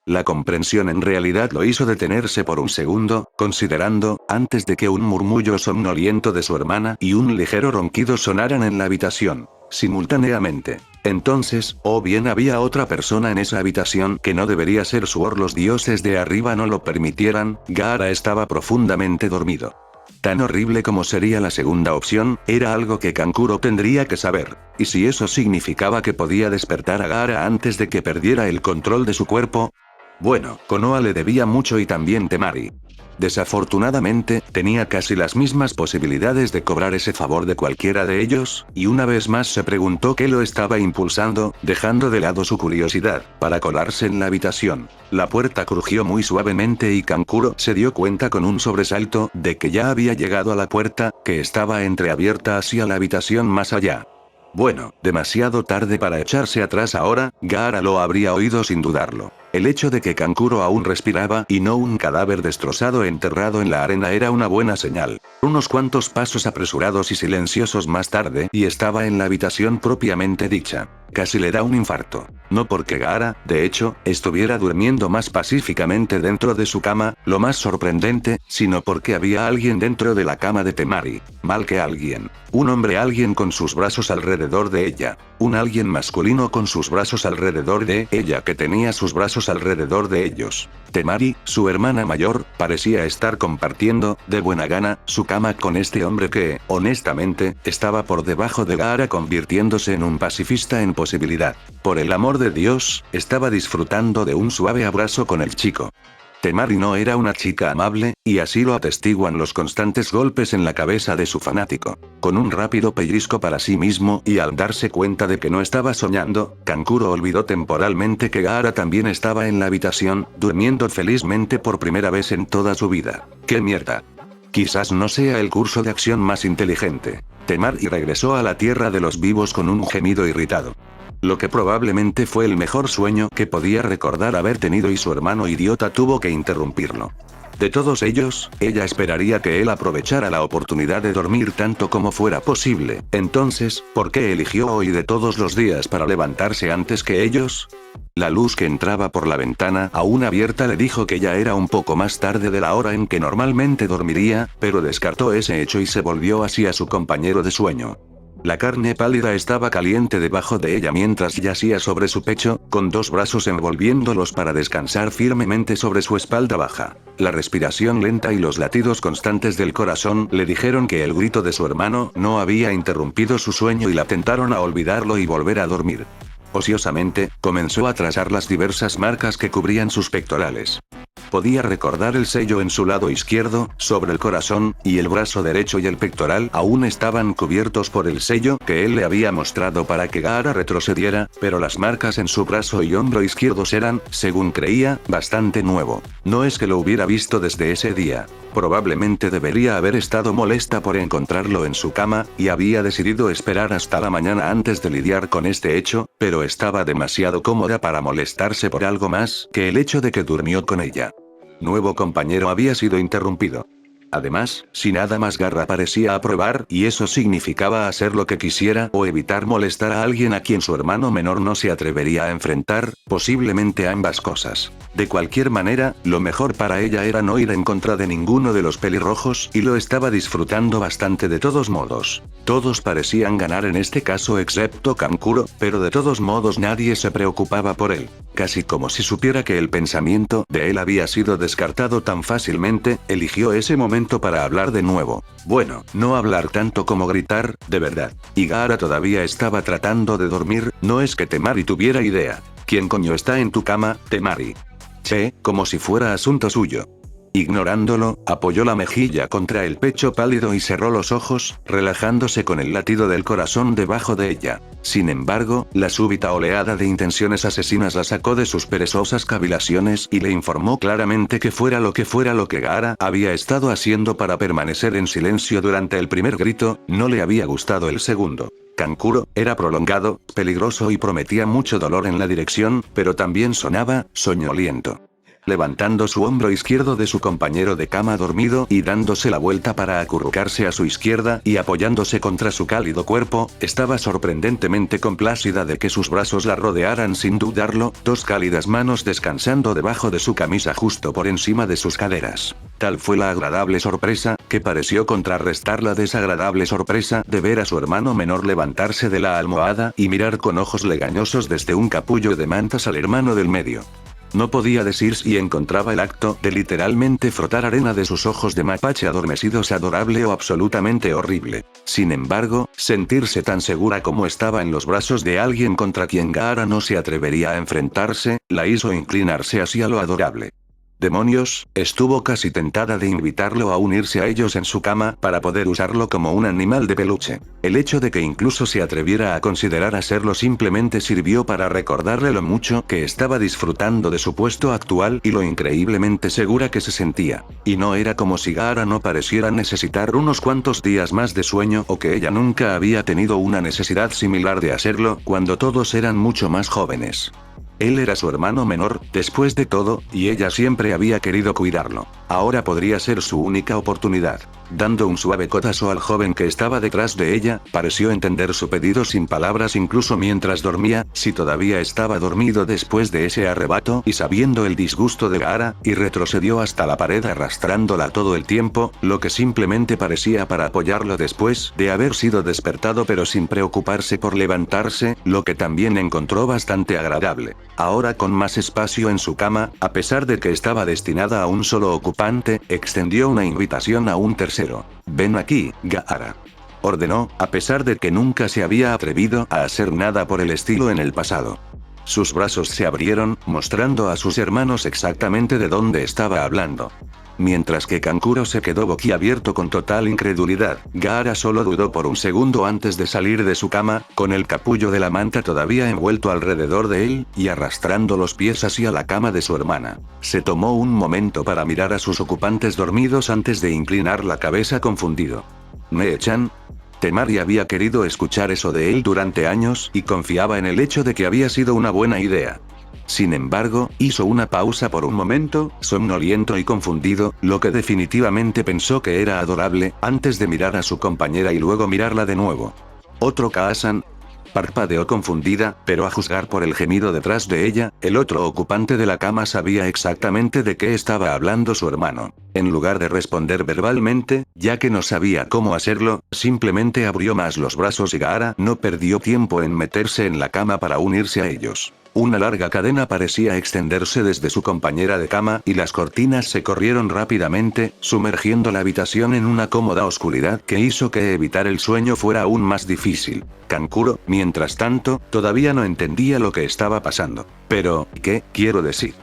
La comprensión en realidad lo hizo detenerse por un segundo, considerando, antes de que un murmullo somnoliento de su hermana y un ligero ronquido sonaran en la habitación, simultáneamente. Entonces, o bien había otra persona en esa habitación que no debería ser su o los dioses de arriba no lo permitieran, Gaara estaba profundamente dormido. Tan horrible como sería la segunda opción, era algo que Kankuro tendría que saber, y si eso significaba que podía despertar a Gaara antes de que perdiera el control de su cuerpo. Bueno, Konoha le debía mucho y también Temari. Desafortunadamente, tenía casi las mismas posibilidades de cobrar ese favor de cualquiera de ellos, y una vez más se preguntó qué lo estaba impulsando, dejando de lado su curiosidad, para colarse en la habitación. La puerta crujió muy suavemente y Kankuro se dio cuenta con un sobresalto de que ya había llegado a la puerta, que estaba entreabierta hacia la habitación más allá. Bueno, demasiado tarde para echarse atrás ahora, Gaara lo habría oído sin dudarlo. El hecho de que Kankuro aún respiraba y no un cadáver destrozado enterrado en la arena era una buena señal. Unos cuantos pasos apresurados y silenciosos más tarde y estaba en la habitación propiamente dicha. Casi le da un infarto. No porque Gaara, de hecho, estuviera durmiendo más pacíficamente dentro de su cama, lo más sorprendente, sino porque había alguien dentro de la cama de Temari. Mal que alguien. Un hombre alguien con sus brazos alrededor de ella. Un alguien masculino con sus brazos alrededor de ella que tenía sus brazos alrededor de ellos. Temari, su hermana mayor, parecía estar compartiendo, de buena gana, su cama con este hombre que, honestamente, estaba por debajo de Gaara convirtiéndose en un pacifista en posibilidad. Por el amor de Dios, estaba disfrutando de un suave abrazo con el chico. Temari no era una chica amable, y así lo atestiguan los constantes golpes en la cabeza de su fanático. Con un rápido pellizco para sí mismo y al darse cuenta de que no estaba soñando, Kankuro olvidó temporalmente que Gaara también estaba en la habitación, durmiendo felizmente por primera vez en toda su vida. ¡Qué mierda! Quizás no sea el curso de acción más inteligente. Temari regresó a la tierra de los vivos con un gemido irritado. Lo que probablemente fue el mejor sueño que podía recordar haber tenido y su hermano idiota tuvo que interrumpirlo. De todos ellos, ella esperaría que él aprovechara la oportunidad de dormir tanto como fuera posible. Entonces, ¿por qué eligió hoy de todos los días para levantarse antes que ellos? La luz que entraba por la ventana aún abierta le dijo que ya era un poco más tarde de la hora en que normalmente dormiría, pero descartó ese hecho y se volvió hacia su compañero de sueño. La carne pálida estaba caliente debajo de ella mientras yacía sobre su pecho, con dos brazos envolviéndolos para descansar firmemente sobre su espalda baja. La respiración lenta y los latidos constantes del corazón le dijeron que el grito de su hermano no había interrumpido su sueño y la tentaron a olvidarlo y volver a dormir. Ociosamente, comenzó a trazar las diversas marcas que cubrían sus pectorales. Podía recordar el sello en su lado izquierdo, sobre el corazón, y el brazo derecho y el pectoral aún estaban cubiertos por el sello que él le había mostrado para que Gaara retrocediera, pero las marcas en su brazo y hombro izquierdos eran, según creía, bastante nuevo. No es que lo hubiera visto desde ese día. Probablemente debería haber estado molesta por encontrarlo en su cama, y había decidido esperar hasta la mañana antes de lidiar con este hecho, pero estaba demasiado cómoda para molestarse por algo más que el hecho de que durmió con ella. Nuevo compañero había sido interrumpido. Además, si nada más Gaara parecía aprobar y eso significaba hacer lo que quisiera o evitar molestar a alguien a quien su hermano menor no se atrevería a enfrentar, posiblemente ambas cosas. De cualquier manera, lo mejor para ella era no ir en contra de ninguno de los pelirrojos y lo estaba disfrutando bastante de todos modos. Todos parecían ganar en este caso excepto Kankuro, pero de todos modos nadie se preocupaba por él. Casi como si supiera que el pensamiento de él había sido descartado tan fácilmente, eligió ese momento para hablar de nuevo. Bueno, no hablar tanto como gritar, de verdad. Y Gaara todavía estaba tratando de dormir, no es que Temari tuviera idea. ¿Quién coño está en tu cama, Temari? Che, como si fuera asunto suyo. Ignorándolo, apoyó la mejilla contra el pecho pálido y cerró los ojos, relajándose con el latido del corazón debajo de ella. Sin embargo, la súbita oleada de intenciones asesinas la sacó de sus perezosas cavilaciones y le informó claramente que fuera lo que Gaara había estado haciendo para permanecer en silencio durante el primer grito, no le había gustado el segundo. Kankuro era prolongado, peligroso y prometía mucho dolor en la dirección, pero también sonaba soñoliento. Levantando su hombro izquierdo de su compañero de cama dormido y dándose la vuelta para acurrucarse a su izquierda y apoyándose contra su cálido cuerpo, estaba sorprendentemente complacida de que sus brazos la rodearan sin dudarlo, dos cálidas manos descansando debajo de su camisa justo por encima de sus caderas. Tal fue la agradable sorpresa, que pareció contrarrestar la desagradable sorpresa de ver a su hermano menor levantarse de la almohada y mirar con ojos legañosos desde un capullo de mantas al hermano del medio. No podía decir si encontraba el acto de literalmente frotar arena de sus ojos de mapache adormecidos adorable o absolutamente horrible. Sin embargo, sentirse tan segura como estaba en los brazos de alguien contra quien Gaara no se atrevería a enfrentarse, la hizo inclinarse hacia lo adorable. Demonios, estuvo casi tentada de invitarlo a unirse a ellos en su cama para poder usarlo como un animal de peluche. El hecho de que incluso se atreviera a considerar hacerlo simplemente sirvió para recordarle lo mucho que estaba disfrutando de su puesto actual y lo increíblemente segura que se sentía. Y no era como si Gaara no pareciera necesitar unos cuantos días más de sueño o que ella nunca había tenido una necesidad similar de hacerlo cuando todos eran mucho más jóvenes. Él era su hermano menor, después de todo, y ella siempre había querido cuidarlo. Ahora podría ser su única oportunidad. Dando un suave codazo al joven que estaba detrás de ella, pareció entender su pedido sin palabras incluso mientras dormía, si todavía estaba dormido después de ese arrebato y sabiendo el disgusto de Gaara, y retrocedió hasta la pared arrastrándola todo el tiempo, lo que simplemente parecía para apoyarlo después de haber sido despertado pero sin preocuparse por levantarse, lo que también encontró bastante agradable. Ahora con más espacio en su cama, a pesar de que estaba destinada a un solo ocupante, extendió una invitación a un tercero. «Ven aquí, Gaara», ordenó, a pesar de que nunca se había atrevido a hacer nada por el estilo en el pasado. Sus brazos se abrieron, mostrando a sus hermanos exactamente de dónde estaba hablando. Mientras que Kankuro se quedó boquiabierto con total incredulidad, Gaara solo dudó por un segundo antes de salir de su cama, con el capullo de la manta todavía envuelto alrededor de él, y arrastrando los pies hacia la cama de su hermana. Se tomó un momento para mirar a sus ocupantes dormidos antes de inclinar la cabeza confundido. ¿Nee-chan? Temari había querido escuchar eso de él durante años, y confiaba en el hecho de que había sido una buena idea. Sin embargo, hizo una pausa por un momento, somnoliento y confundido, lo que definitivamente pensó que era adorable, antes de mirar a su compañera y luego mirarla de nuevo. ¿Otro Kaasan? Parpadeó confundida, pero a juzgar por el gemido detrás de ella, el otro ocupante de la cama sabía exactamente de qué estaba hablando su hermano. En lugar de responder verbalmente, ya que no sabía cómo hacerlo, simplemente abrió más los brazos y Gaara no perdió tiempo en meterse en la cama para unirse a ellos. Una larga cadena parecía extenderse desde su compañera de cama y las cortinas se corrieron rápidamente, sumergiendo la habitación en una cómoda oscuridad que hizo que evitar el sueño fuera aún más difícil. Kankuro, mientras tanto, todavía no entendía lo que estaba pasando. Pero, ¿qué quiero decir?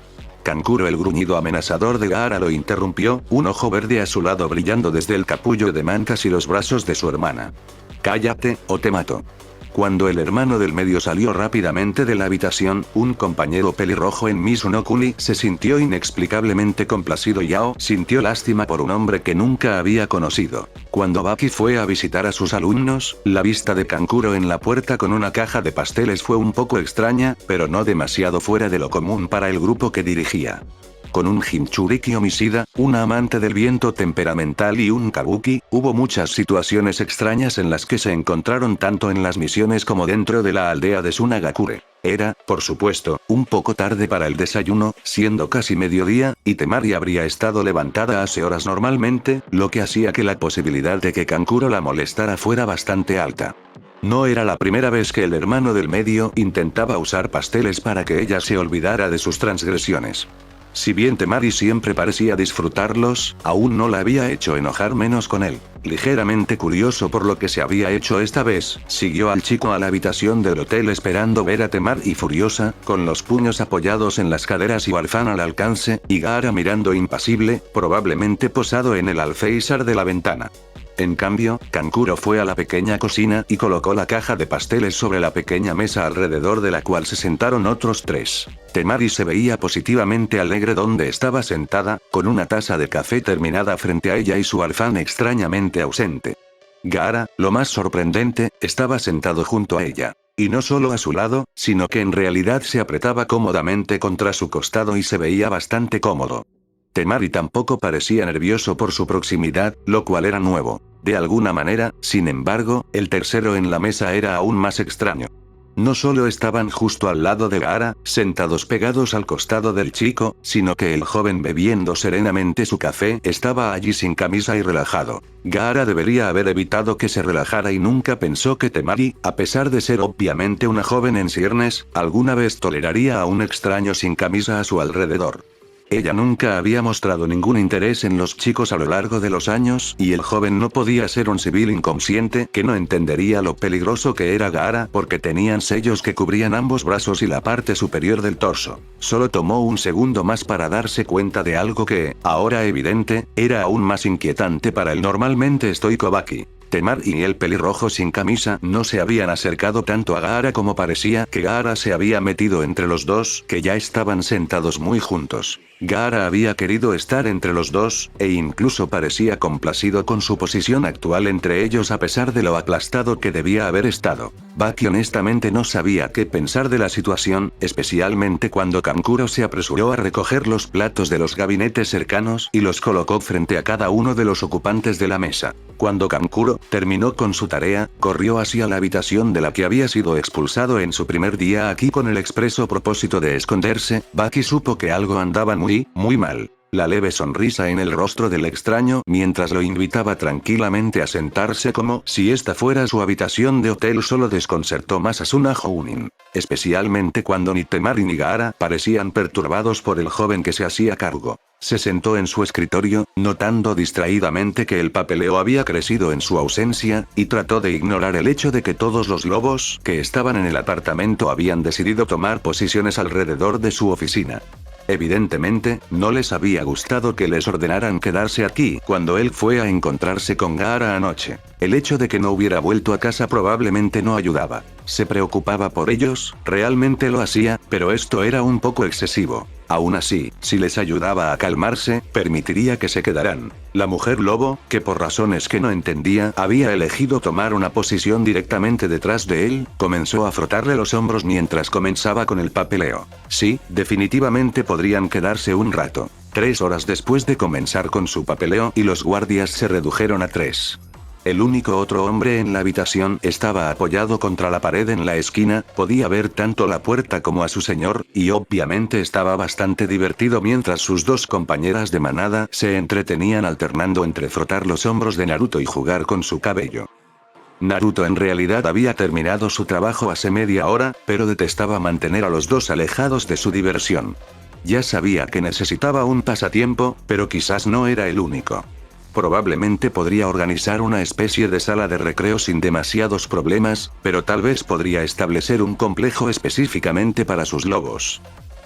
Kankuro, el gruñido amenazador de Gaara lo interrumpió, un ojo verde a su lado brillando desde el capullo de mantas y los brazos de su hermana. Cállate, o te mato. Cuando el hermano del medio salió rápidamente de la habitación, un compañero pelirrojo en Mizu no Kuni se sintió inexplicablemente complacido. Yao sintió lástima por un hombre que nunca había conocido. Cuando Baki fue a visitar a sus alumnos, la vista de Kankuro en la puerta con una caja de pasteles fue un poco extraña, pero no demasiado fuera de lo común para el grupo que dirigía. Con un Jinchuriki homicida, una amante del viento temperamental y un kabuki, hubo muchas situaciones extrañas en las que se encontraron tanto en las misiones como dentro de la aldea de Sunagakure. Era, por supuesto, un poco tarde para el desayuno, siendo casi mediodía, y Temari habría estado levantada hace horas normalmente, lo que hacía que la posibilidad de que Kankuro la molestara fuera bastante alta. No era la primera vez que el hermano del medio intentaba usar pasteles para que ella se olvidara de sus transgresiones. Si bien Temari siempre parecía disfrutarlos, aún no la había hecho enojar menos con él. Ligeramente curioso por lo que se había hecho esta vez, siguió al chico a la habitación del hotel esperando ver a Temari furiosa, con los puños apoyados en las caderas y Barfan al alcance, y Gaara mirando impasible, probablemente posado en el alféizar de la ventana. En cambio, Kankuro fue a la pequeña cocina y colocó la caja de pasteles sobre la pequeña mesa alrededor de la cual se sentaron otros tres. Temari se veía positivamente alegre donde estaba sentada, con una taza de café terminada frente a ella y su Arfan extrañamente ausente. Gaara, lo más sorprendente, estaba sentado junto a ella. Y no solo a su lado, sino que en realidad se apretaba cómodamente contra su costado y se veía bastante cómodo. Temari tampoco parecía nervioso por su proximidad, lo cual era nuevo. De alguna manera, sin embargo, el tercero en la mesa era aún más extraño. No solo estaban justo al lado de Gaara, sentados pegados al costado del chico, sino que el joven bebiendo serenamente su café estaba allí sin camisa y relajado. Gaara debería haber evitado que se relajara y nunca pensó que Temari, a pesar de ser obviamente una joven en ciernes, alguna vez toleraría a un extraño sin camisa a su alrededor. Ella nunca había mostrado ningún interés en los chicos a lo largo de los años, y el joven no podía ser un civil inconsciente que no entendería lo peligroso que era Gaara porque tenían sellos que cubrían ambos brazos y la parte superior del torso. Solo tomó un segundo más para darse cuenta de algo que, ahora evidente, era aún más inquietante para el normalmente estoico Baki. Temari y el pelirrojo sin camisa no se habían acercado tanto a Gaara como parecía que Gaara se había metido entre los dos, que ya estaban sentados muy juntos. Gaara había querido estar entre los dos, e incluso parecía complacido con su posición actual entre ellos a pesar de lo aplastado que debía haber estado. Baki honestamente no sabía qué pensar de la situación, especialmente cuando Kankuro se apresuró a recoger los platos de los gabinetes cercanos y los colocó frente a cada uno de los ocupantes de la mesa. Cuando Kankuro terminó con su tarea, corrió hacia la habitación de la que había sido expulsado en su primer día aquí con el expreso propósito de esconderse. Baki supo que algo andaba muy mal. La leve sonrisa en el rostro del extraño mientras lo invitaba tranquilamente a sentarse como si esta fuera su habitación de hotel solo desconcertó más a Suna Jounin. Especialmente cuando ni Temari ni Gaara parecían perturbados por el joven que se hacía cargo. Se sentó en su escritorio, notando distraídamente que el papeleo había crecido en su ausencia, y trató de ignorar el hecho de que todos los lobos que estaban en el apartamento habían decidido tomar posiciones alrededor de su oficina. Evidentemente, no les había gustado que les ordenaran quedarse aquí cuando él fue a encontrarse con Gaara anoche. El hecho de que no hubiera vuelto a casa probablemente no ayudaba. Se preocupaba por ellos, realmente lo hacía, pero esto era un poco excesivo. Aún así, si les ayudaba a calmarse, permitiría que se quedaran. La mujer lobo, que por razones que no entendía, había elegido tomar una posición directamente detrás de él, comenzó a frotarle los hombros mientras comenzaba con el papeleo. Sí, definitivamente podrían quedarse un rato. 3 horas después de comenzar con su papeleo y los guardias se redujeron a 3. El único otro hombre en la habitación estaba apoyado contra la pared en la esquina, podía ver tanto la puerta como a su señor, y obviamente estaba bastante divertido mientras sus 2 compañeras de manada se entretenían alternando entre frotar los hombros de Naruto y jugar con su cabello. Naruto en realidad había terminado su trabajo hace media hora, pero detestaba mantener a los 2 alejados de su diversión. Ya sabía que necesitaba un pasatiempo, pero quizás no era el único. Probablemente podría organizar una especie de sala de recreo sin demasiados problemas, pero tal vez podría establecer un complejo específicamente para sus lobos.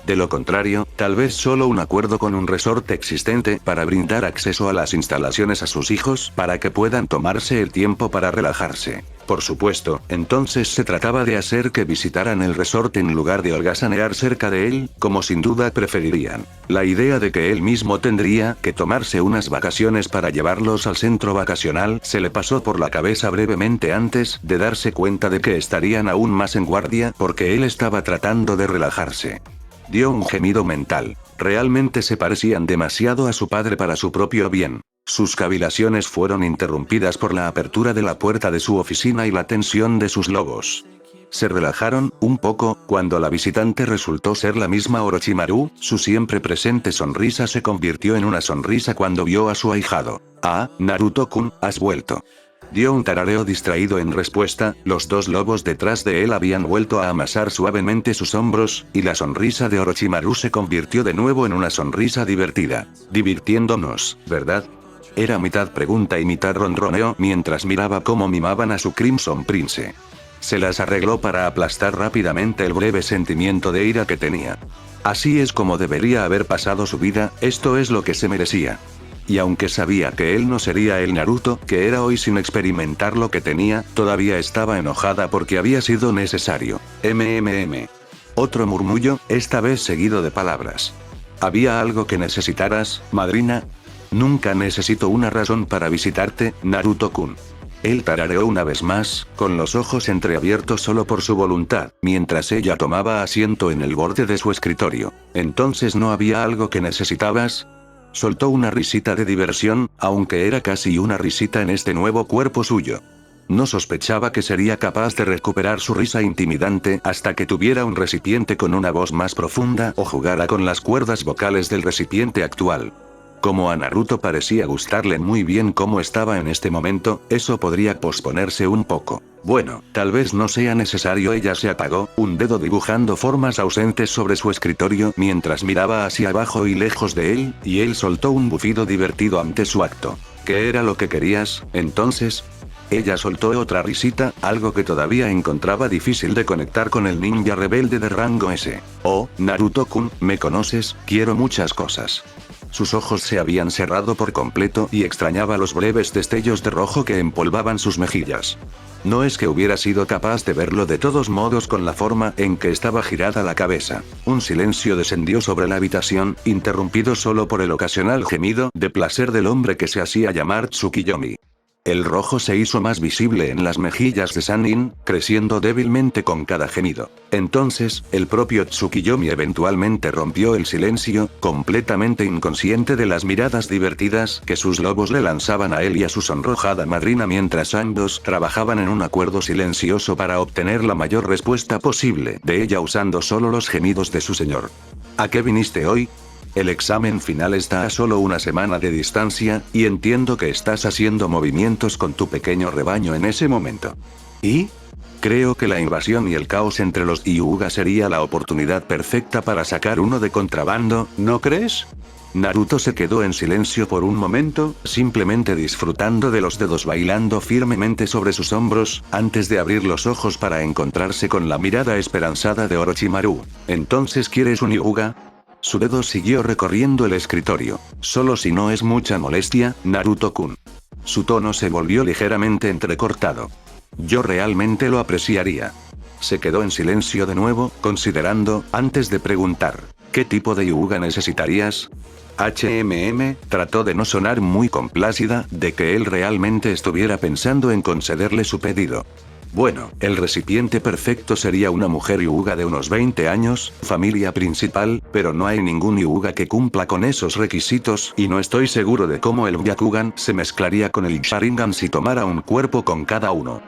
De lo contrario, tal vez solo un acuerdo con un resort existente para brindar acceso a las instalaciones a sus hijos para que puedan tomarse el tiempo para relajarse. Por supuesto, entonces se trataba de hacer que visitaran el resort en lugar de holgazanear cerca de él, como sin duda preferirían. La idea de que él mismo tendría que tomarse unas vacaciones para llevarlos al centro vacacional se le pasó por la cabeza brevemente antes de darse cuenta de que estarían aún más en guardia porque él estaba tratando de relajarse. Dio un gemido mental. Realmente se parecían demasiado a su padre para su propio bien. Sus cavilaciones fueron interrumpidas por la apertura de la puerta de su oficina y la tensión de sus lobos. Se relajaron un poco cuando la visitante resultó ser la misma Orochimaru, su siempre presente sonrisa se convirtió en una sonrisa cuando vio a su ahijado. Ah, Naruto-kun, has vuelto. Dio un tarareo distraído en respuesta, los 2 lobos detrás de él habían vuelto a amasar suavemente sus hombros, y la sonrisa de Orochimaru se convirtió de nuevo en una sonrisa divertida. Divirtiéndonos, ¿verdad? Era mitad pregunta y mitad ronroneo mientras miraba cómo mimaban a su Crimson Prince. Se las arregló para aplastar rápidamente el breve sentimiento de ira que tenía. Así es como debería haber pasado su vida, esto es lo que se merecía. Y aunque sabía que él no sería el Naruto que era hoy sin experimentar lo que tenía, todavía estaba enojada porque había sido necesario. Otro murmullo, esta vez seguido de palabras. ¿Había algo que necesitaras, madrina? Nunca necesito una razón para visitarte, Naruto-kun. Él tarareó una vez más, con los ojos entreabiertos solo por su voluntad, mientras ella tomaba asiento en el borde de su escritorio. ¿Entonces no había algo que necesitabas? Soltó una risita de diversión, aunque era casi una risita en este nuevo cuerpo suyo. No sospechaba que sería capaz de recuperar su risa intimidante hasta que tuviera un recipiente con una voz más profunda o jugara con las cuerdas vocales del recipiente actual. Como a Naruto parecía gustarle muy bien cómo estaba en este momento, eso podría posponerse un poco. Bueno, tal vez no sea necesario. Ella se apagó, un dedo dibujando formas ausentes sobre su escritorio mientras miraba hacia abajo y lejos de él, y él soltó un bufido divertido ante su acto. ¿Qué era lo que querías, entonces? Ella soltó otra risita, algo que todavía encontraba difícil de conectar con el ninja rebelde de rango S. Oh, Naruto-kun, ¿me conoces? Quiero muchas cosas. Sus ojos se habían cerrado por completo y extrañaba los breves destellos de rojo que empolvaban sus mejillas. No es que hubiera sido capaz de verlo de todos modos con la forma en que estaba girada la cabeza. Un silencio descendió sobre la habitación, interrumpido solo por el ocasional gemido de placer del hombre que se hacía llamar Tsukiyomi. El rojo se hizo más visible en las mejillas de Sannin, creciendo débilmente con cada gemido. Entonces, el propio Tsukiyomi eventualmente rompió el silencio, completamente inconsciente de las miradas divertidas que sus lobos le lanzaban a él y a su sonrojada madrina mientras ambos trabajaban en un acuerdo silencioso para obtener la mayor respuesta posible de ella usando solo los gemidos de su señor. ¿A qué viniste hoy? El examen final está a solo una semana de distancia, y entiendo que estás haciendo movimientos con tu pequeño rebaño en ese momento. ¿Y? Creo que la invasión y el caos entre los Hyuga sería la oportunidad perfecta para sacar uno de contrabando, ¿no crees? Naruto se quedó en silencio por un momento, simplemente disfrutando de los dedos bailando firmemente sobre sus hombros, antes de abrir los ojos para encontrarse con la mirada esperanzada de Orochimaru. ¿Entonces quieres un Hyuga? Su dedo siguió recorriendo el escritorio. Solo si no es mucha molestia, Naruto-kun. Su tono se volvió ligeramente entrecortado. Yo realmente lo apreciaría. Se quedó en silencio de nuevo, considerando, antes de preguntar, ¿qué tipo de Hyuga necesitarías? Trató de no sonar muy complacida, de que él realmente estuviera pensando en concederle su pedido. Bueno, el recipiente perfecto sería una mujer Hyuga de unos 20 años, familia principal, pero no hay ningún Hyuga que cumpla con esos requisitos y no estoy seguro de cómo el Byakugan se mezclaría con el Sharingan si tomara un cuerpo con cada uno.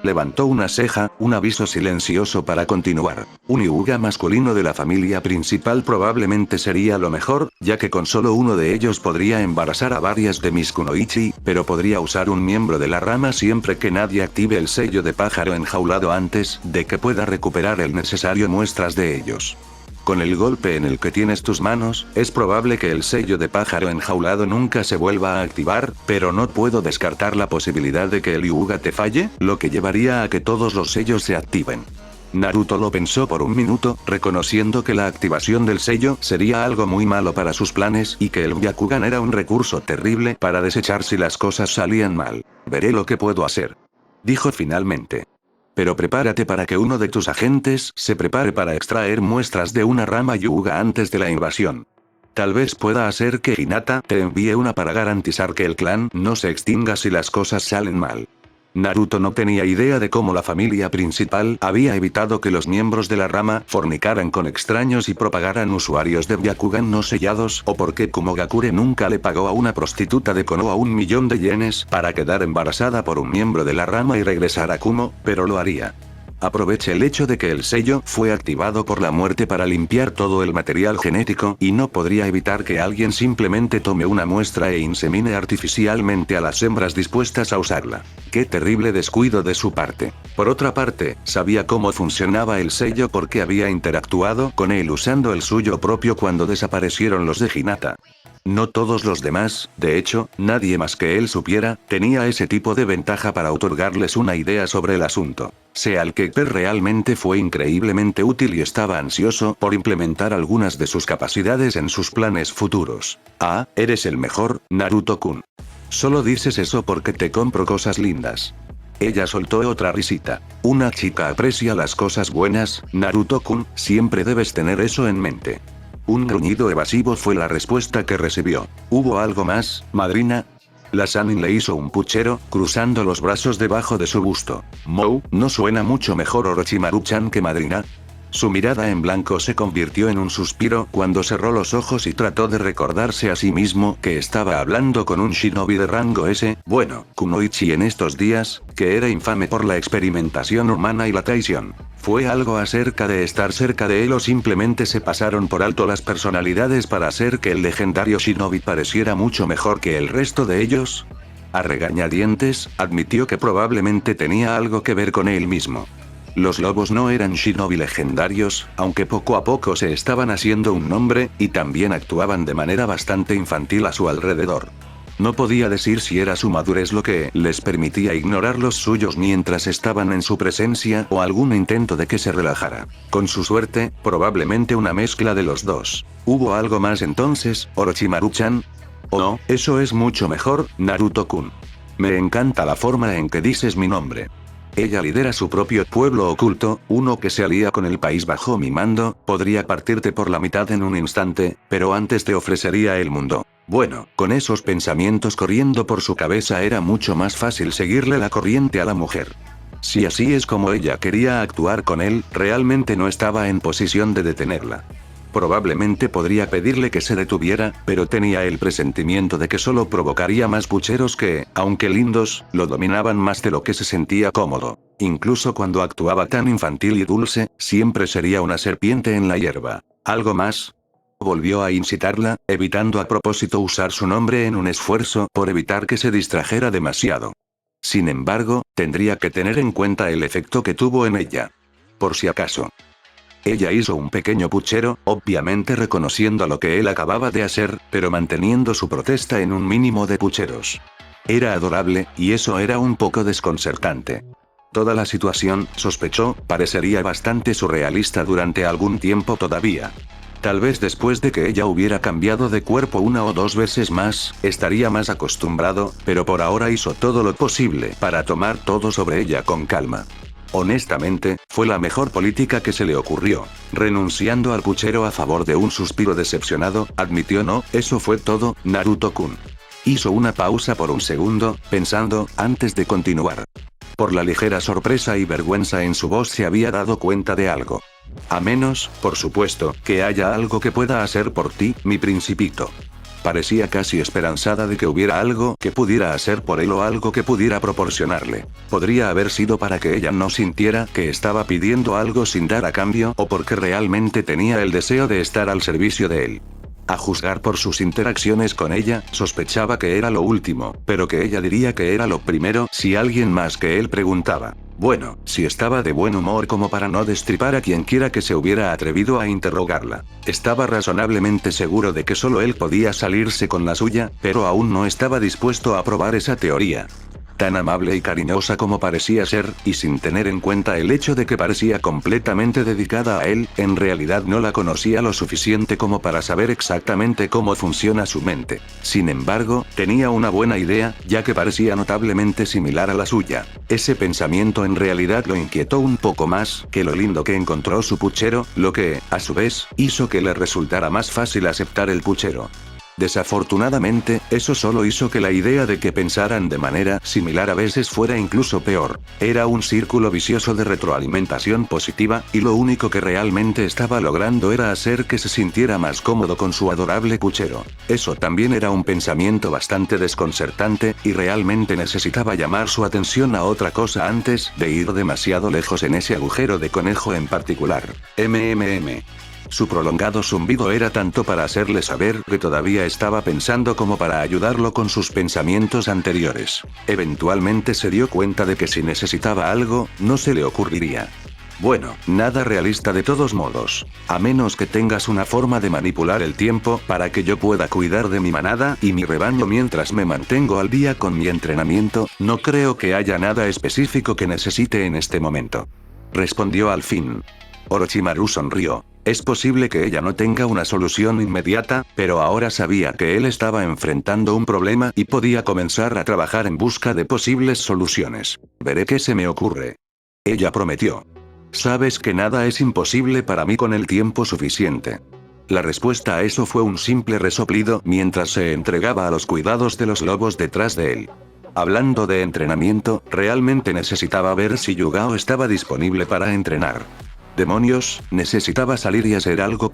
Levantó una ceja, un aviso silencioso para continuar. Un Hyuga masculino de la familia principal probablemente sería lo mejor, ya que con solo uno de ellos podría embarazar a varias de mis kunoichi, pero podría usar un miembro de la rama siempre que nadie active el sello de pájaro enjaulado antes de que pueda recuperar el necesario muestras de ellos. Con el golpe en el que tienes tus manos, es probable que el sello de pájaro enjaulado nunca se vuelva a activar, pero no puedo descartar la posibilidad de que el Hyuga te falle, lo que llevaría a que todos los sellos se activen. Naruto lo pensó por un minuto, reconociendo que la activación del sello sería algo muy malo para sus planes y que el Byakugan era un recurso terrible para desechar si las cosas salían mal. Veré lo que puedo hacer. Dijo finalmente. Pero prepárate para que uno de tus agentes se prepare para extraer muestras de una rama Hyuga antes de la invasión. Tal vez pueda hacer que Hinata te envíe una para garantizar que el clan no se extinga si las cosas salen mal. Naruto no tenía idea de cómo la familia principal había evitado que los miembros de la rama fornicaran con extraños y propagaran usuarios de Byakugan no sellados o por qué Kumogakure nunca le pagó a una prostituta de Konoha 1.000.000 de yenes para quedar embarazada por un miembro de la rama y regresar a Kumo, pero lo haría. Aproveche el hecho de que el sello fue activado por la muerte para limpiar todo el material genético y no podría evitar que alguien simplemente tome una muestra e insemine artificialmente a las hembras dispuestas a usarla. Qué terrible descuido de su parte. Por otra parte, sabía cómo funcionaba el sello porque había interactuado con él usando el suyo propio cuando desaparecieron los de Hinata. No todos los demás, de hecho, nadie más que él supiera, tenía ese tipo de ventaja para otorgarles una idea sobre el asunto. Sea el que realmente fue increíblemente útil y estaba ansioso por implementar algunas de sus capacidades en sus planes futuros. Ah, eres el mejor, Naruto-kun. Solo dices eso porque te compro cosas lindas. Ella soltó otra risita. Una chica aprecia las cosas buenas, Naruto-kun, siempre debes tener eso en mente. Un gruñido evasivo fue la respuesta que recibió. ¿Hubo algo más, madrina? La Sannin le hizo un puchero, cruzando los brazos debajo de su busto. Mou, ¿no suena mucho mejor Orochimaru-chan que madrina? Su mirada en blanco se convirtió en un suspiro cuando cerró los ojos y trató de recordarse a sí mismo que estaba hablando con un shinobi de rango S, bueno, Kunoichi en estos días, que era infame por la experimentación humana y la traición. ¿Fue algo acerca de estar cerca de él o simplemente se pasaron por alto las personalidades para hacer que el legendario shinobi pareciera mucho mejor que el resto de ellos? A regañadientes, admitió que probablemente tenía algo que ver con él mismo. Los lobos no eran shinobi legendarios, aunque poco a poco se estaban haciendo un nombre, y también actuaban de manera bastante infantil a su alrededor. No podía decir si era su madurez lo que les permitía ignorar los suyos mientras estaban en su presencia o algún intento de que se relajara. Con su suerte, probablemente una mezcla de los dos. ¿Hubo algo más entonces, Orochimaru-chan? Oh, eso es mucho mejor, Naruto-kun. Me encanta la forma en que dices mi nombre. Ella lidera su propio pueblo oculto, uno que se alía con el país bajo mi mando, podría partirte por la mitad en un instante, pero antes te ofrecería el mundo. Bueno, con esos pensamientos corriendo por su cabeza era mucho más fácil seguirle la corriente a la mujer. Si así es como ella quería actuar con él, realmente no estaba en posición de detenerla. Probablemente podría pedirle que se detuviera, pero tenía el presentimiento de que solo provocaría más pucheros que, aunque lindos, lo dominaban más de lo que se sentía cómodo. Incluso cuando actuaba tan infantil y dulce, siempre sería una serpiente en la hierba. ¿Algo más? Volvió a incitarla, evitando a propósito usar su nombre en un esfuerzo por evitar que se distrajera demasiado. Sin embargo, tendría que tener en cuenta el efecto que tuvo en ella. Por si acaso. Ella hizo un pequeño puchero, obviamente reconociendo lo que él acababa de hacer, pero manteniendo su protesta en un mínimo de pucheros. Era adorable, y eso era un poco desconcertante. Toda la situación, sospechó, parecería bastante surrealista durante algún tiempo todavía. Tal vez después de que ella hubiera cambiado de cuerpo una o dos veces más, estaría más acostumbrado, pero por ahora hizo todo lo posible para tomar todo sobre ella con calma. Honestamente, fue la mejor política que se le ocurrió. Renunciando al puchero a favor de un suspiro decepcionado, admitió no, eso fue todo, Naruto-kun. Hizo una pausa por un segundo, pensando, antes de continuar. Por la ligera sorpresa y vergüenza en su voz se había dado cuenta de algo. A menos, por supuesto, que haya algo que pueda hacer por ti, mi principito. Parecía casi esperanzada de que hubiera algo que pudiera hacer por él o algo que pudiera proporcionarle. Podría haber sido para que ella no sintiera que estaba pidiendo algo sin dar a cambio o porque realmente tenía el deseo de estar al servicio de él. A juzgar por sus interacciones con ella, sospechaba que era lo último, pero que ella diría que era lo primero si alguien más que él preguntaba. Bueno, si estaba de buen humor como para no destripar a quien quiera que se hubiera atrevido a interrogarla. Estaba razonablemente seguro de que solo él podía salirse con la suya, pero aún no estaba dispuesto a probar esa teoría. Tan amable y cariñosa como parecía ser, y sin tener en cuenta el hecho de que parecía completamente dedicada a él, en realidad no la conocía lo suficiente como para saber exactamente cómo funciona su mente. Sin embargo, tenía una buena idea, ya que parecía notablemente similar a la suya. Ese pensamiento en realidad lo inquietó un poco más que lo lindo que encontró su puchero, lo que, a su vez, hizo que le resultara más fácil aceptar el puchero. Desafortunadamente, eso solo hizo que la idea de que pensaran de manera similar a veces fuera incluso peor. Era un círculo vicioso de retroalimentación positiva, y lo único que realmente estaba logrando era hacer que se sintiera más cómodo con su adorable puchero. Eso también era un pensamiento bastante desconcertante, y realmente necesitaba llamar su atención a otra cosa antes de ir demasiado lejos en ese agujero de conejo en particular. Su prolongado zumbido era tanto para hacerle saber que todavía estaba pensando como para ayudarlo con sus pensamientos anteriores. Eventualmente se dio cuenta de que si necesitaba algo, no se le ocurriría. Bueno, nada realista de todos modos. A menos que tengas una forma de manipular el tiempo para que yo pueda cuidar de mi manada y mi rebaño mientras me mantengo al día con mi entrenamiento, no creo que haya nada específico que necesite en este momento. Respondió al fin. Orochimaru sonrió. Es posible que ella no tenga una solución inmediata, pero ahora sabía que él estaba enfrentando un problema y podía comenzar a trabajar en busca de posibles soluciones. Veré qué se me ocurre. Ella prometió. Sabes que nada es imposible para mí con el tiempo suficiente. La respuesta a eso fue un simple resoplido mientras se entregaba a los cuidados de los lobos detrás de él. Hablando de entrenamiento, realmente necesitaba ver si Yugao estaba disponible para entrenar. Demonios, necesitaba salir y hacer algo.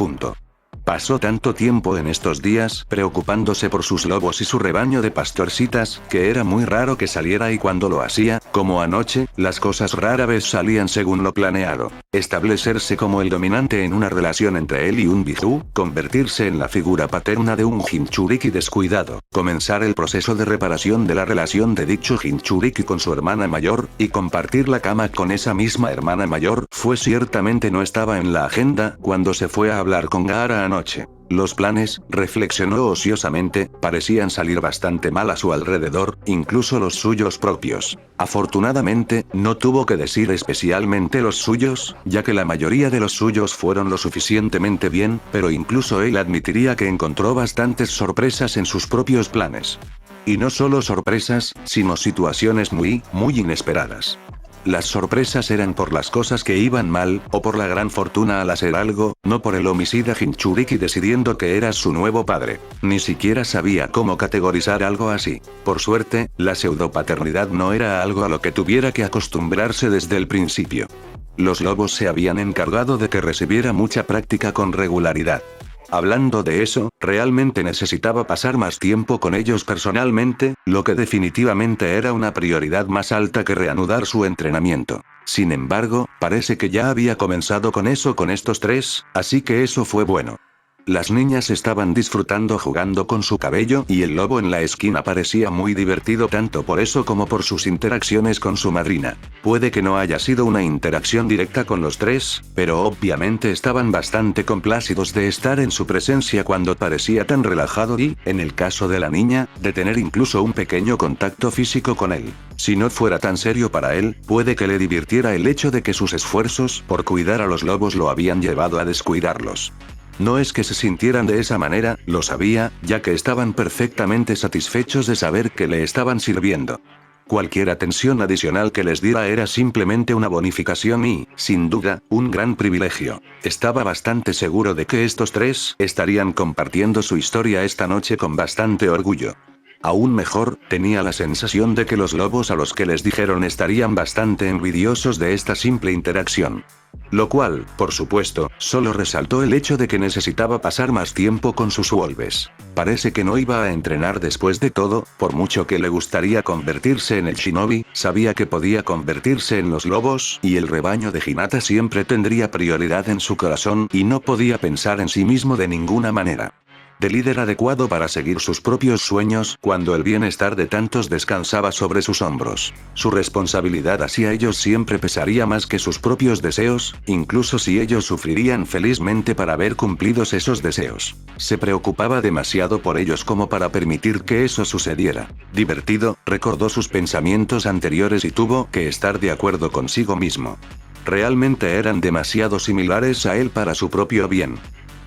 Pasó tanto tiempo en estos días preocupándose por sus lobos y su rebaño de pastorcitas, que era muy raro que saliera, y cuando lo hacía, como anoche, las cosas rara vez salían según lo planeado. Establecerse como el dominante en una relación entre él y un Biju, convertirse en la figura paterna de un Jinchuriki descuidado, comenzar el proceso de reparación de la relación de dicho Jinchuriki con su hermana mayor, y compartir la cama con esa misma hermana mayor, ciertamente no estaba en la agenda cuando se fue a hablar con Gaara anoche. Los planes, reflexionó ociosamente, parecían salir bastante mal a su alrededor, incluso los suyos propios. Afortunadamente, no tuvo que decir especialmente los suyos, ya que la mayoría de los suyos fueron lo suficientemente bien, pero incluso él admitiría que encontró bastantes sorpresas en sus propios planes. Y no solo sorpresas, sino situaciones muy inesperadas. Las sorpresas eran por las cosas que iban mal, o por la gran fortuna al hacer algo, no por el homicida Jinchuriki decidiendo que era su nuevo padre. Ni siquiera sabía cómo categorizar algo así. Por suerte, la pseudopaternidad no era algo a lo que tuviera que acostumbrarse desde el principio. Los lobos se habían encargado de que recibiera mucha práctica con regularidad. Hablando de eso, realmente necesitaba pasar más tiempo con ellos personalmente, lo que definitivamente era una prioridad más alta que reanudar su entrenamiento. Sin embargo, parece que ya había comenzado con eso con estos tres, así que eso fue bueno. Las niñas estaban disfrutando jugando con su cabello y el lobo en la esquina parecía muy divertido tanto por eso como por sus interacciones con su madrina. Puede que no haya sido una interacción directa con los tres, pero obviamente estaban bastante complacidos de estar en su presencia cuando parecía tan relajado y, en el caso de la niña, de tener incluso un pequeño contacto físico con él. Si no fuera tan serio para él, puede que le divirtiera el hecho de que sus esfuerzos por cuidar a los lobos lo habían llevado a descuidarlos. No es que se sintieran de esa manera, lo sabía, ya que estaban perfectamente satisfechos de saber que le estaban sirviendo. Cualquier atención adicional que les diera era simplemente una bonificación y, sin duda, un gran privilegio. Estaba bastante seguro de que estos tres estarían compartiendo su historia esta noche con bastante orgullo. Aún mejor, tenía la sensación de que los lobos a los que les dijeron estarían bastante envidiosos de esta simple interacción. Lo cual, por supuesto, solo resaltó el hecho de que necesitaba pasar más tiempo con sus wolves. Parece que no iba a entrenar después de todo, por mucho que le gustaría convertirse en el shinobi, sabía que podía convertirse en los lobos, y el rebaño de Hinata siempre tendría prioridad en su corazón y no podía pensar en sí mismo de ninguna manera. De líder adecuado para seguir sus propios sueños cuando el bienestar de tantos descansaba sobre sus hombros. Su responsabilidad hacia ellos siempre pesaría más que sus propios deseos, incluso si ellos sufrirían felizmente para ver cumplidos esos deseos. Se preocupaba demasiado por ellos como para permitir que eso sucediera. Divertido, recordó sus pensamientos anteriores y tuvo que estar de acuerdo consigo mismo. Realmente eran demasiado similares a él para su propio bien.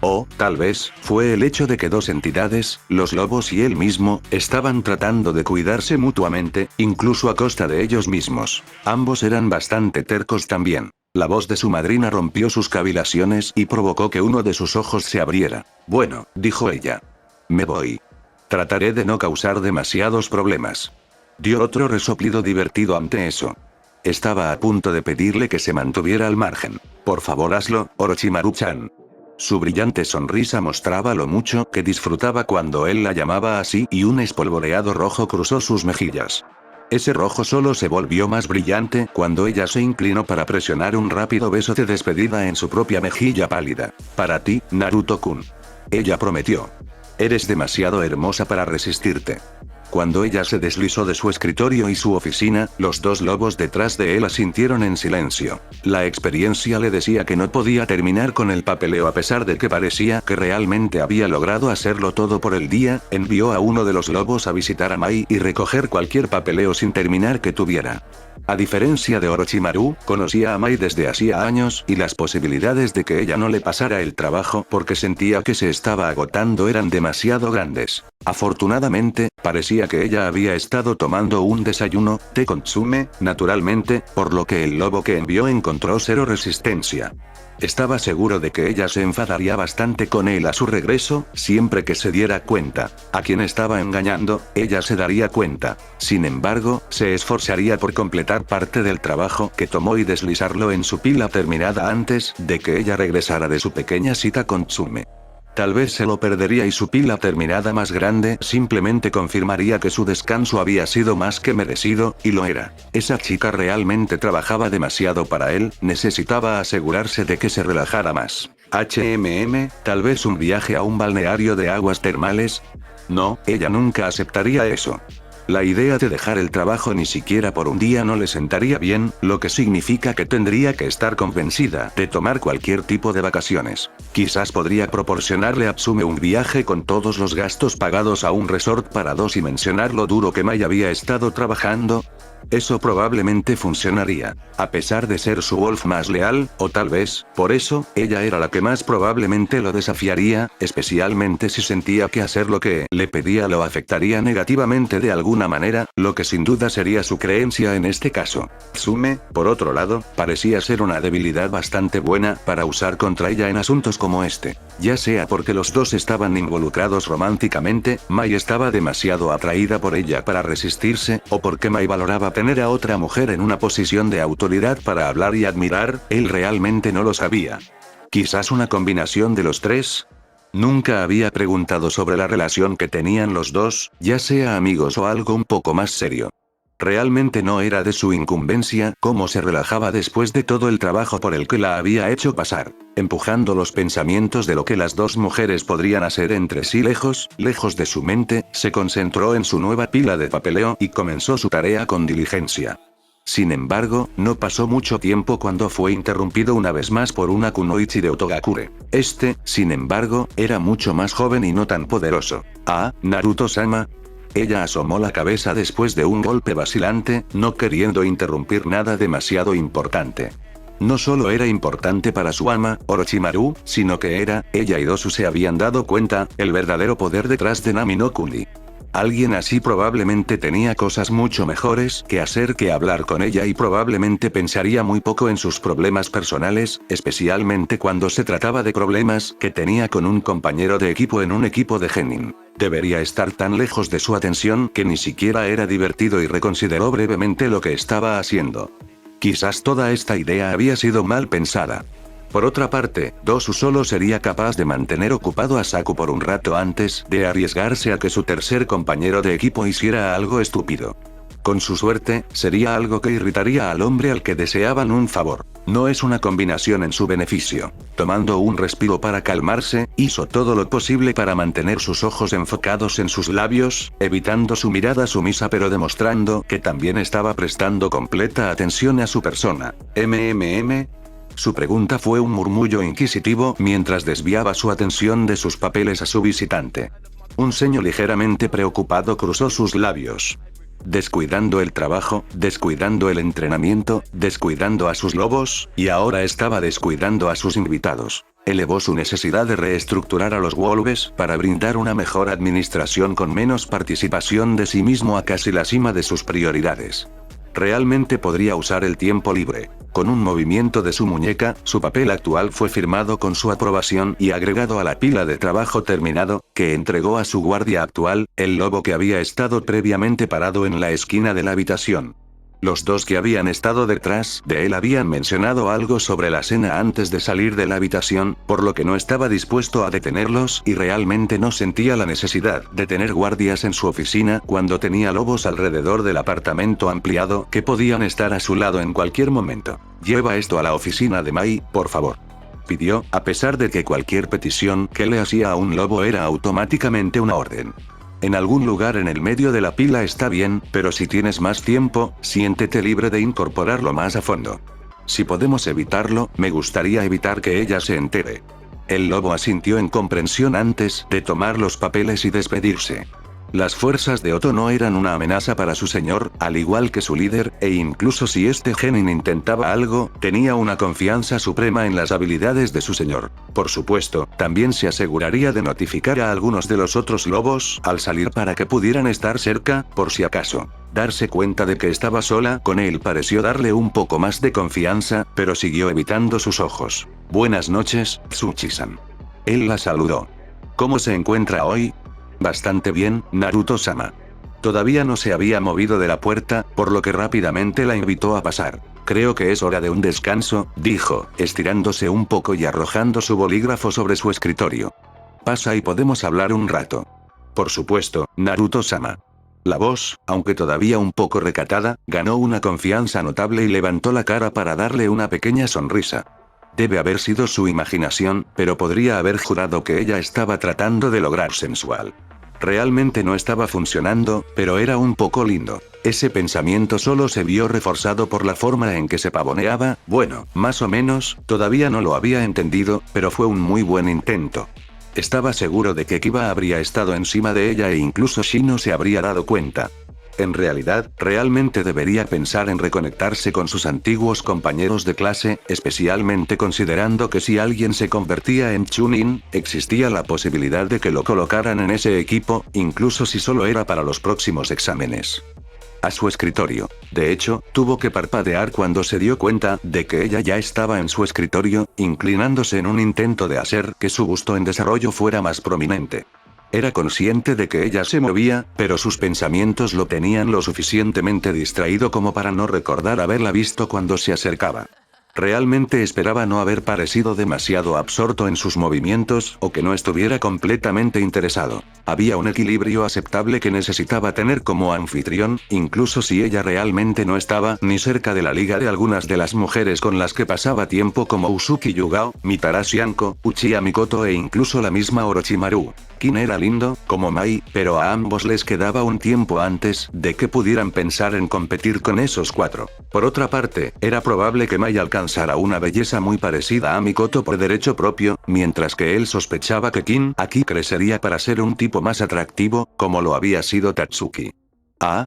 O, tal vez, fue el hecho de que dos entidades, los lobos y él mismo, estaban tratando de cuidarse mutuamente, incluso a costa de ellos mismos. Ambos eran bastante tercos también. La voz de su madrina rompió sus cavilaciones y provocó que uno de sus ojos se abriera. Bueno, dijo ella. Me voy. Trataré de no causar demasiados problemas. Dio otro resoplido divertido ante eso. Estaba a punto de pedirle que se mantuviera al margen. Por favor hazlo, Orochimaru-chan. Su brillante sonrisa mostraba lo mucho que disfrutaba cuando él la llamaba así y un espolvoreado rojo cruzó sus mejillas. Ese rojo solo se volvió más brillante cuando ella se inclinó para presionar un rápido beso de despedida en su propia mejilla pálida. Para ti, Naruto-kun. Ella prometió. Eres demasiado hermosa para resistirte. Cuando ella se deslizó de su escritorio y su oficina, los dos lobos detrás de él asintieron en silencio. La experiencia le decía que no podía terminar con el papeleo a pesar de que parecía que realmente había logrado hacerlo todo por el día. Envió a uno de los lobos a visitar a Mai y recoger cualquier papeleo sin terminar que tuviera. A diferencia de Orochimaru, conocía a Mai desde hacía años y las posibilidades de que ella no le pasara el trabajo porque sentía que se estaba agotando eran demasiado grandes. Afortunadamente, parecía que ella había estado tomando un desayuno, té con tsume, naturalmente, por lo que el lobo que envió encontró cero resistencia. Estaba seguro de que ella se enfadaría bastante con él a su regreso, siempre que se diera cuenta. A quien estaba engañando, ella se daría cuenta. Sin embargo, se esforzaría por completar parte del trabajo que tomó y deslizarlo en su pila terminada antes de que ella regresara de su pequeña cita con Tsume. Tal vez se lo perdería y su pila terminada más grande simplemente confirmaría que su descanso había sido más que merecido, y lo era. Esa chica realmente trabajaba demasiado para él, necesitaba asegurarse de que se relajara más. Tal vez un viaje a un balneario de aguas termales. No, ella nunca aceptaría eso. La idea de dejar el trabajo ni siquiera por un día no le sentaría bien, lo que significa que tendría que estar convencida de tomar cualquier tipo de vacaciones. Quizás podría proporcionarle a Tsume un viaje con todos los gastos pagados a un resort para dos y mencionar lo duro que Mai había estado trabajando. Eso probablemente funcionaría. A pesar de ser su wolf más leal, o tal vez, por eso, ella era la que más probablemente lo desafiaría, especialmente si sentía que hacer lo que le pedía lo afectaría negativamente de alguna manera, lo que sin duda sería su creencia en este caso. Tsume, por otro lado, parecía ser una debilidad bastante buena para usar contra ella en asuntos como este. Ya sea porque los dos estaban involucrados románticamente, Mai estaba demasiado atraída por ella para resistirse, o porque Mai valoraba tener a otra mujer en una posición de autoridad para hablar y admirar, él realmente no lo sabía. Quizás una combinación de los tres. Nunca había preguntado sobre la relación que tenían los dos, ya sea amigos o algo un poco más serio. Realmente no era de su incumbencia cómo se relajaba después de todo el trabajo por el que la había hecho pasar. Empujando los pensamientos de lo que las dos mujeres podrían hacer entre sí lejos de su mente, se concentró en su nueva pila de papeleo y comenzó su tarea con diligencia. Sin embargo, no pasó mucho tiempo cuando fue interrumpido una vez más por una kunoichi de Otogakure. Este, sin embargo, era mucho más joven y no tan poderoso. Ah, Naruto-sama. Ella asomó la cabeza después de un golpe vacilante, no queriendo interrumpir nada demasiado importante. No solo era importante para su ama, Orochimaru, sino que ella y Dosu se habían dado cuenta, el verdadero poder detrás de Nami no Kuni. Alguien así probablemente tenía cosas mucho mejores que hacer que hablar con ella y probablemente pensaría muy poco en sus problemas personales, especialmente cuando se trataba de problemas que tenía con un compañero de equipo en un equipo de Genin. Debería estar tan lejos de su atención que ni siquiera era divertido y reconsideró brevemente lo que estaba haciendo. Quizás toda esta idea había sido mal pensada. Por otra parte, Dosu solo sería capaz de mantener ocupado a Saku por un rato antes de arriesgarse a que su tercer compañero de equipo hiciera algo estúpido. Con su suerte, sería algo que irritaría al hombre al que deseaban un favor. No es una combinación en su beneficio. Tomando un respiro para calmarse, hizo todo lo posible para mantener sus ojos enfocados en sus labios, evitando su mirada sumisa pero demostrando que también estaba prestando completa atención a su persona. Su pregunta fue un murmullo inquisitivo mientras desviaba su atención de sus papeles a su visitante. Un ceño ligeramente preocupado cruzó sus labios. Descuidando el trabajo, descuidando el entrenamiento, descuidando a sus lobos, y ahora estaba descuidando a sus invitados. Elevó su necesidad de reestructurar a los Wolves para brindar una mejor administración con menos participación de sí mismo a casi la cima de sus prioridades. Realmente podría usar el tiempo libre. Con un movimiento de su muñeca, su papel actual fue firmado con su aprobación y agregado a la pila de trabajo terminado, que entregó a su guardia actual, el lobo que había estado previamente parado en la esquina de la habitación. Los dos que habían estado detrás de él habían mencionado algo sobre la cena antes de salir de la habitación, por lo que no estaba dispuesto a detenerlos y realmente no sentía la necesidad de tener guardias en su oficina cuando tenía lobos alrededor del apartamento ampliado que podían estar a su lado en cualquier momento. «Lleva esto a la oficina de Mai, por favor», pidió, a pesar de que cualquier petición que le hacía a un lobo era automáticamente una orden. En algún lugar en el medio de la pila está bien, pero si tienes más tiempo, siéntete libre de incorporarlo más a fondo. Si podemos evitarlo, me gustaría evitar que ella se entere. El lobo asintió en comprensión antes de tomar los papeles y despedirse. Las fuerzas de Otto no eran una amenaza para su señor, al igual que su líder, e incluso si este genin intentaba algo, tenía una confianza suprema en las habilidades de su señor. Por supuesto, también se aseguraría de notificar a algunos de los otros lobos al salir para que pudieran estar cerca, por si acaso. Darse cuenta de que estaba sola con él pareció darle un poco más de confianza, pero siguió evitando sus ojos. «Buenas noches, Tsuchi-san». Él la saludó. «¿Cómo se encuentra hoy?» «Bastante bien, Naruto-sama». Todavía no se había movido de la puerta, por lo que rápidamente la invitó a pasar. «Creo que es hora de un descanso», dijo, estirándose un poco y arrojando su bolígrafo sobre su escritorio. «Pasa y podemos hablar un rato». «Por supuesto, Naruto-sama». La voz, aunque todavía un poco recatada, ganó una confianza notable y levantó la cara para darle una pequeña sonrisa. Debe haber sido su imaginación, pero podría haber jurado que ella estaba tratando de lograr sensual. Realmente no estaba funcionando, pero era un poco lindo. Ese pensamiento solo se vio reforzado por la forma en que se pavoneaba, bueno, más o menos, todavía no lo había entendido, pero fue un muy buen intento. Estaba seguro de que Kiba habría estado encima de ella e incluso Shino se habría dado cuenta. En realidad, realmente debería pensar en reconectarse con sus antiguos compañeros de clase, especialmente considerando que si alguien se convertía en Chunin, existía la posibilidad de que lo colocaran en ese equipo, incluso si solo era para los próximos exámenes. A su escritorio. De hecho, tuvo que parpadear cuando se dio cuenta de que ella ya estaba en su escritorio, inclinándose en un intento de hacer que su busto en desarrollo fuera más prominente. Era consciente de que ella se movía, pero sus pensamientos lo tenían lo suficientemente distraído como para no recordar haberla visto cuando se acercaba. Realmente esperaba no haber parecido demasiado absorto en sus movimientos o que no estuviera completamente interesado. Había un equilibrio aceptable que necesitaba tener como anfitrión, incluso si ella realmente no estaba ni cerca de la liga de algunas de las mujeres con las que pasaba tiempo como Usuki Yugao, Mitarashi Anko, Uchiha Mikoto e incluso la misma Orochimaru. Kin era lindo, como Mai, pero a ambos les quedaba un tiempo antes de que pudieran pensar en competir con esos cuatro. Por otra parte, era probable que Mai alcanzara una belleza muy parecida a Mikoto por derecho propio, mientras que él sospechaba que Kin aquí crecería para ser un tipo más atractivo, como lo había sido Tatsuki.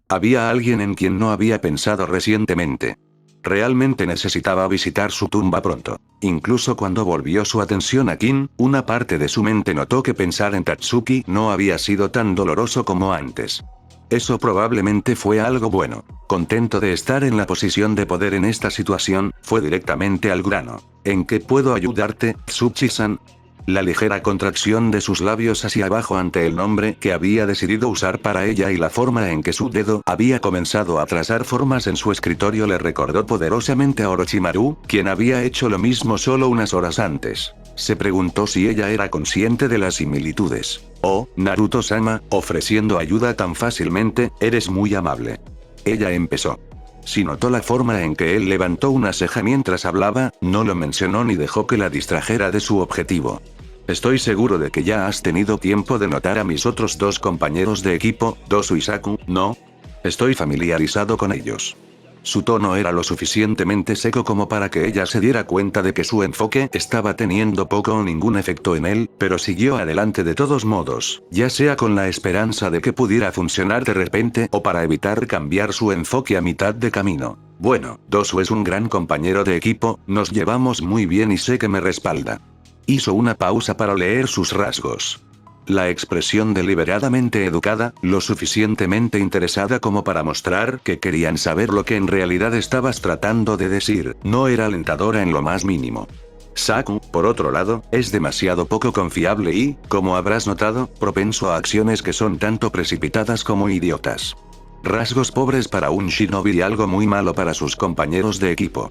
Había alguien en quien no había pensado recientemente. Realmente necesitaba visitar su tumba pronto. Incluso cuando volvió su atención a Kin, una parte de su mente notó que pensar en Tatsuki no había sido tan doloroso como antes. Eso probablemente fue algo bueno. Contento de estar en la posición de poder en esta situación, fue directamente al grano. ¿En qué puedo ayudarte, Tsuchi-san? La ligera contracción de sus labios hacia abajo ante el nombre que había decidido usar para ella y la forma en que su dedo había comenzado a trazar formas en su escritorio le recordó poderosamente a Orochimaru, quien había hecho lo mismo solo unas horas antes. Se preguntó si ella era consciente de las similitudes. Oh, Naruto-sama, ofreciendo ayuda tan fácilmente, eres muy amable. Ella empezó. Si notó la forma en que él levantó una ceja mientras hablaba, no lo mencionó ni dejó que la distrajera de su objetivo. Estoy seguro de que ya has tenido tiempo de notar a mis otros dos compañeros de equipo, Dosu y Saku, ¿no? Estoy familiarizado con ellos. Su tono era lo suficientemente seco como para que ella se diera cuenta de que su enfoque estaba teniendo poco o ningún efecto en él, pero siguió adelante de todos modos, ya sea con la esperanza de que pudiera funcionar de repente o para evitar cambiar su enfoque a mitad de camino. Bueno, Dosu es un gran compañero de equipo, nos llevamos muy bien y sé que me respalda. Hizo una pausa para leer sus rasgos. La expresión deliberadamente educada, lo suficientemente interesada como para mostrar que querían saber lo que en realidad estabas tratando de decir, no era alentadora en lo más mínimo. Saku, por otro lado, es demasiado poco confiable y, como habrás notado, propenso a acciones que son tanto precipitadas como idiotas. Rasgos pobres para un shinobi y algo muy malo para sus compañeros de equipo.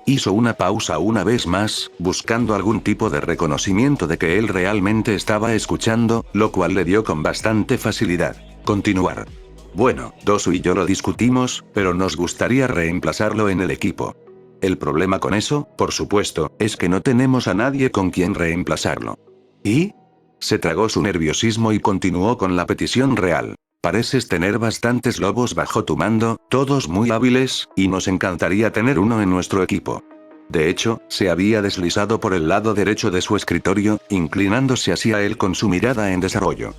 Hizo una pausa una vez más, buscando algún tipo de reconocimiento de que él realmente estaba escuchando, lo cual le dio con bastante facilidad. Continuar. Bueno, Dosu y yo lo discutimos, pero nos gustaría reemplazarlo en el equipo. El problema con eso, por supuesto, es que no tenemos a nadie con quien reemplazarlo. ¿Y? Se tragó su nerviosismo y continuó con la petición real. Pareces tener bastantes lobos bajo tu mando, todos muy hábiles, y nos encantaría tener uno en nuestro equipo. De hecho, se había deslizado por el lado derecho de su escritorio, inclinándose hacia él con su mirada en desarrollo.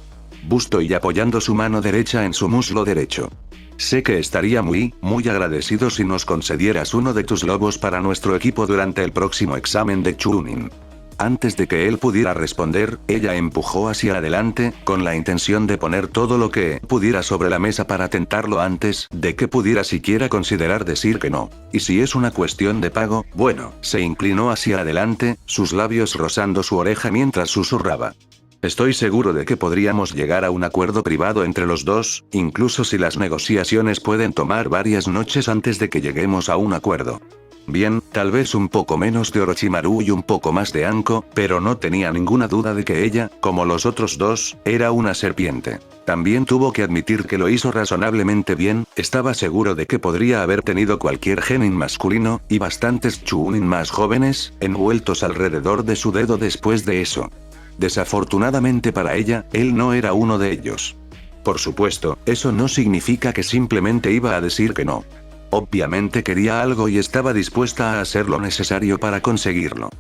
Busto y apoyando su mano derecha en su muslo derecho. Sé que estaría muy agradecido si nos concedieras uno de tus lobos para nuestro equipo durante el próximo examen de Chunin. Antes de que él pudiera responder, ella empujó hacia adelante, con la intención de poner todo lo que pudiera sobre la mesa para tentarlo antes de que pudiera siquiera considerar decir que no. Y si es una cuestión de pago, bueno, se inclinó hacia adelante, sus labios rozando su oreja mientras susurraba. Estoy seguro de que podríamos llegar a un acuerdo privado entre los dos, incluso si las negociaciones pueden tomar varias noches antes de que lleguemos a un acuerdo. Bien, tal vez un poco menos de Orochimaru y un poco más de Anko, pero no tenía ninguna duda de que ella, como los otros dos, era una serpiente. También tuvo que admitir que lo hizo razonablemente bien, estaba seguro de que podría haber tenido cualquier genin masculino, y bastantes chunin más jóvenes, envueltos alrededor de su dedo después de eso. Desafortunadamente para ella, él no era uno de ellos. Por supuesto, eso no significa que simplemente iba a decir que no. Obviamente quería algo y estaba dispuesta a hacer lo necesario para conseguirlo.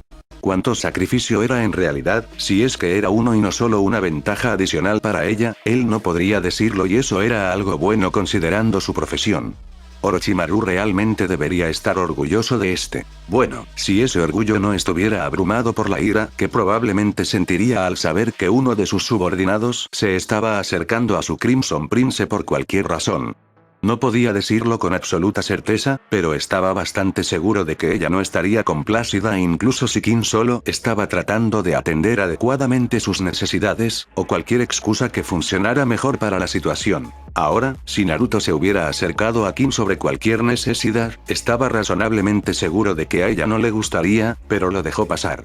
¿Cuánto sacrificio era en realidad, si es que era uno y no solo una ventaja adicional para ella? Él no podría decirlo y eso era algo bueno considerando su profesión. Orochimaru realmente debería estar orgulloso de este. Bueno, si ese orgullo no estuviera abrumado por la ira que probablemente sentiría al saber que uno de sus subordinados se estaba acercando a su Crimson Prince por cualquier razón. No podía decirlo con absoluta certeza, pero estaba bastante seguro de que ella no estaría complacida incluso si Kim solo estaba tratando de atender adecuadamente sus necesidades, o cualquier excusa que funcionara mejor para la situación. Ahora, si Naruto se hubiera acercado a Kim sobre cualquier necesidad, estaba razonablemente seguro de que a ella no le gustaría, pero lo dejó pasar.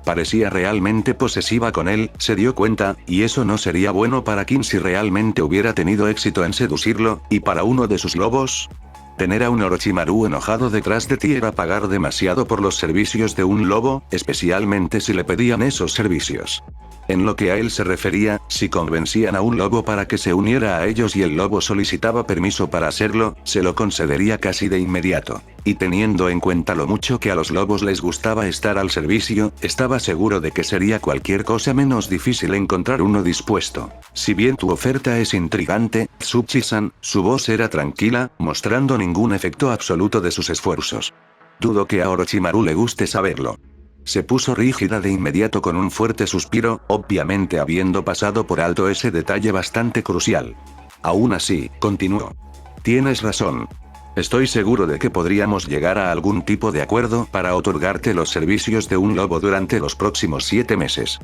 Parecía realmente posesiva con él, se dio cuenta, y eso no sería bueno para Kim si realmente hubiera tenido éxito en seducirlo, y para uno de sus lobos. Tener a un Orochimaru enojado detrás de ti era pagar demasiado por los servicios de un lobo, especialmente si le pedían esos servicios. En lo que a él se refería, si convencían a un lobo para que se uniera a ellos y el lobo solicitaba permiso para hacerlo, se lo concedería casi de inmediato. Y teniendo en cuenta lo mucho que a los lobos les gustaba estar al servicio, estaba seguro de que sería cualquier cosa menos difícil encontrar uno dispuesto. Si bien tu oferta es intrigante, Tsuchi-san, su voz era tranquila, mostrando ningún efecto absoluto de sus esfuerzos. Dudo que a Orochimaru le guste saberlo. Se puso rígida de inmediato con un fuerte suspiro, obviamente habiendo pasado por alto ese detalle bastante crucial. Aún así, continuó. Tienes razón. Estoy seguro de que podríamos llegar a algún tipo de acuerdo para otorgarte los servicios de un lobo durante los próximos 7 meses.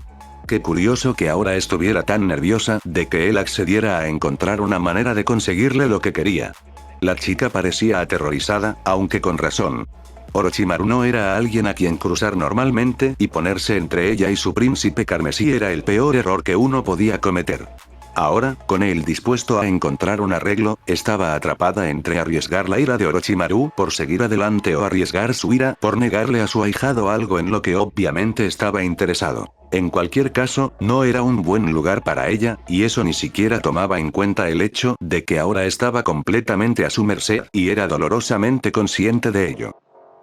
Qué curioso que ahora estuviera tan nerviosa de que él accediera a encontrar una manera de conseguirle lo que quería. La chica parecía aterrorizada, aunque con razón. Orochimaru no era alguien a quien cruzar normalmente y ponerse entre ella y su príncipe carmesí era el peor error que uno podía cometer. Ahora, con él dispuesto a encontrar un arreglo, estaba atrapada entre arriesgar la ira de Orochimaru por seguir adelante o arriesgar su ira por negarle a su ahijado algo en lo que obviamente estaba interesado. En cualquier caso, no era un buen lugar para ella, y eso ni siquiera tomaba en cuenta el hecho de que ahora estaba completamente a su merced y era dolorosamente consciente de ello.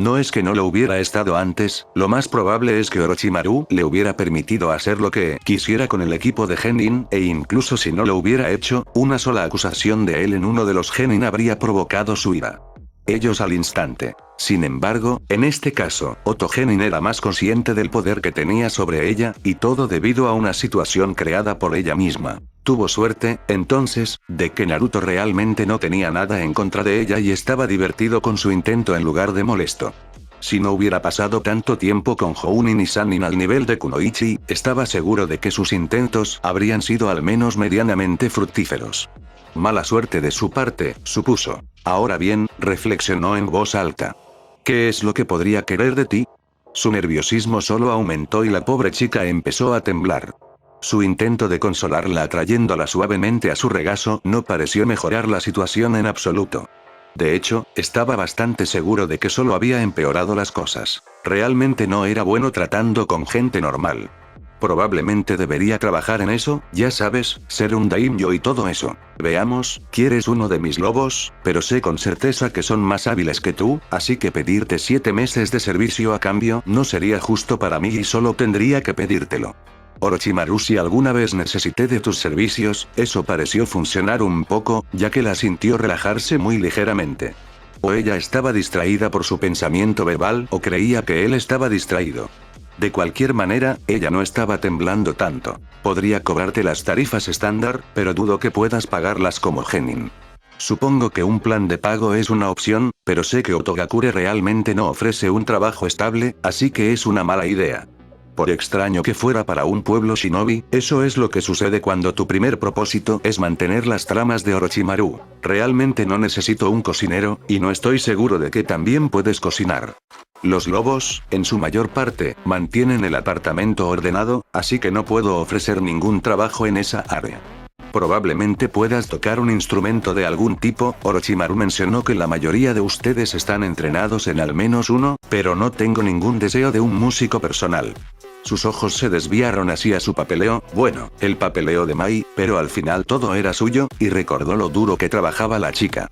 No es que no lo hubiera estado antes, lo más probable es que Orochimaru le hubiera permitido hacer lo que quisiera con el equipo de Genin, e incluso si no lo hubiera hecho, una sola acusación de él en uno de los Genin habría provocado su ira. Ellos al instante. Sin embargo, en este caso, Otto Genin era más consciente del poder que tenía sobre ella, y todo debido a una situación creada por ella misma. Tuvo suerte, entonces, de que Naruto realmente no tenía nada en contra de ella y estaba divertido con su intento en lugar de molesto. Si no hubiera pasado tanto tiempo con Jounin y Sannin al nivel de Kunoichi, estaba seguro de que sus intentos habrían sido al menos medianamente fructíferos. Mala suerte de su parte, supuso. Ahora bien, reflexionó en voz alta. ¿Qué es lo que podría querer de ti? Su nerviosismo solo aumentó y la pobre chica empezó a temblar. Su intento de consolarla atrayéndola suavemente a su regazo no pareció mejorar la situación en absoluto. De hecho, estaba bastante seguro de que solo había empeorado las cosas. Realmente no era bueno tratando con gente normal. Probablemente debería trabajar en eso, ya sabes, ser un daimyo y todo eso. Veamos, ¿quieres uno de mis lobos? Pero sé con certeza que son más hábiles que tú, así que pedirte 7 meses de servicio a cambio no sería justo para mí y solo tendría que pedírtelo. Orochimaru, si alguna vez necesité de tus servicios, eso pareció funcionar un poco, ya que la sintió relajarse muy ligeramente. O ella estaba distraída por su pensamiento verbal o creía que él estaba distraído. De cualquier manera, ella no estaba temblando tanto. Podría cobrarte las tarifas estándar, pero dudo que puedas pagarlas como Genin. Supongo que un plan de pago es una opción, pero sé que Otogakure realmente no ofrece un trabajo estable, así que es una mala idea. Por extraño que fuera para un pueblo shinobi, eso es lo que sucede cuando tu primer propósito es mantener las tramas de Orochimaru. Realmente no necesito un cocinero, y no estoy seguro de que también puedes cocinar. Los lobos, en su mayor parte, mantienen el apartamento ordenado, así que no puedo ofrecer ningún trabajo en esa área. Probablemente puedas tocar un instrumento de algún tipo. Orochimaru mencionó que la mayoría de ustedes están entrenados en al menos uno, pero no tengo ningún deseo de un músico personal. Sus ojos se desviaron hacia su papeleo, bueno, el papeleo de Mai, pero al final todo era suyo, y recordó lo duro que trabajaba la chica.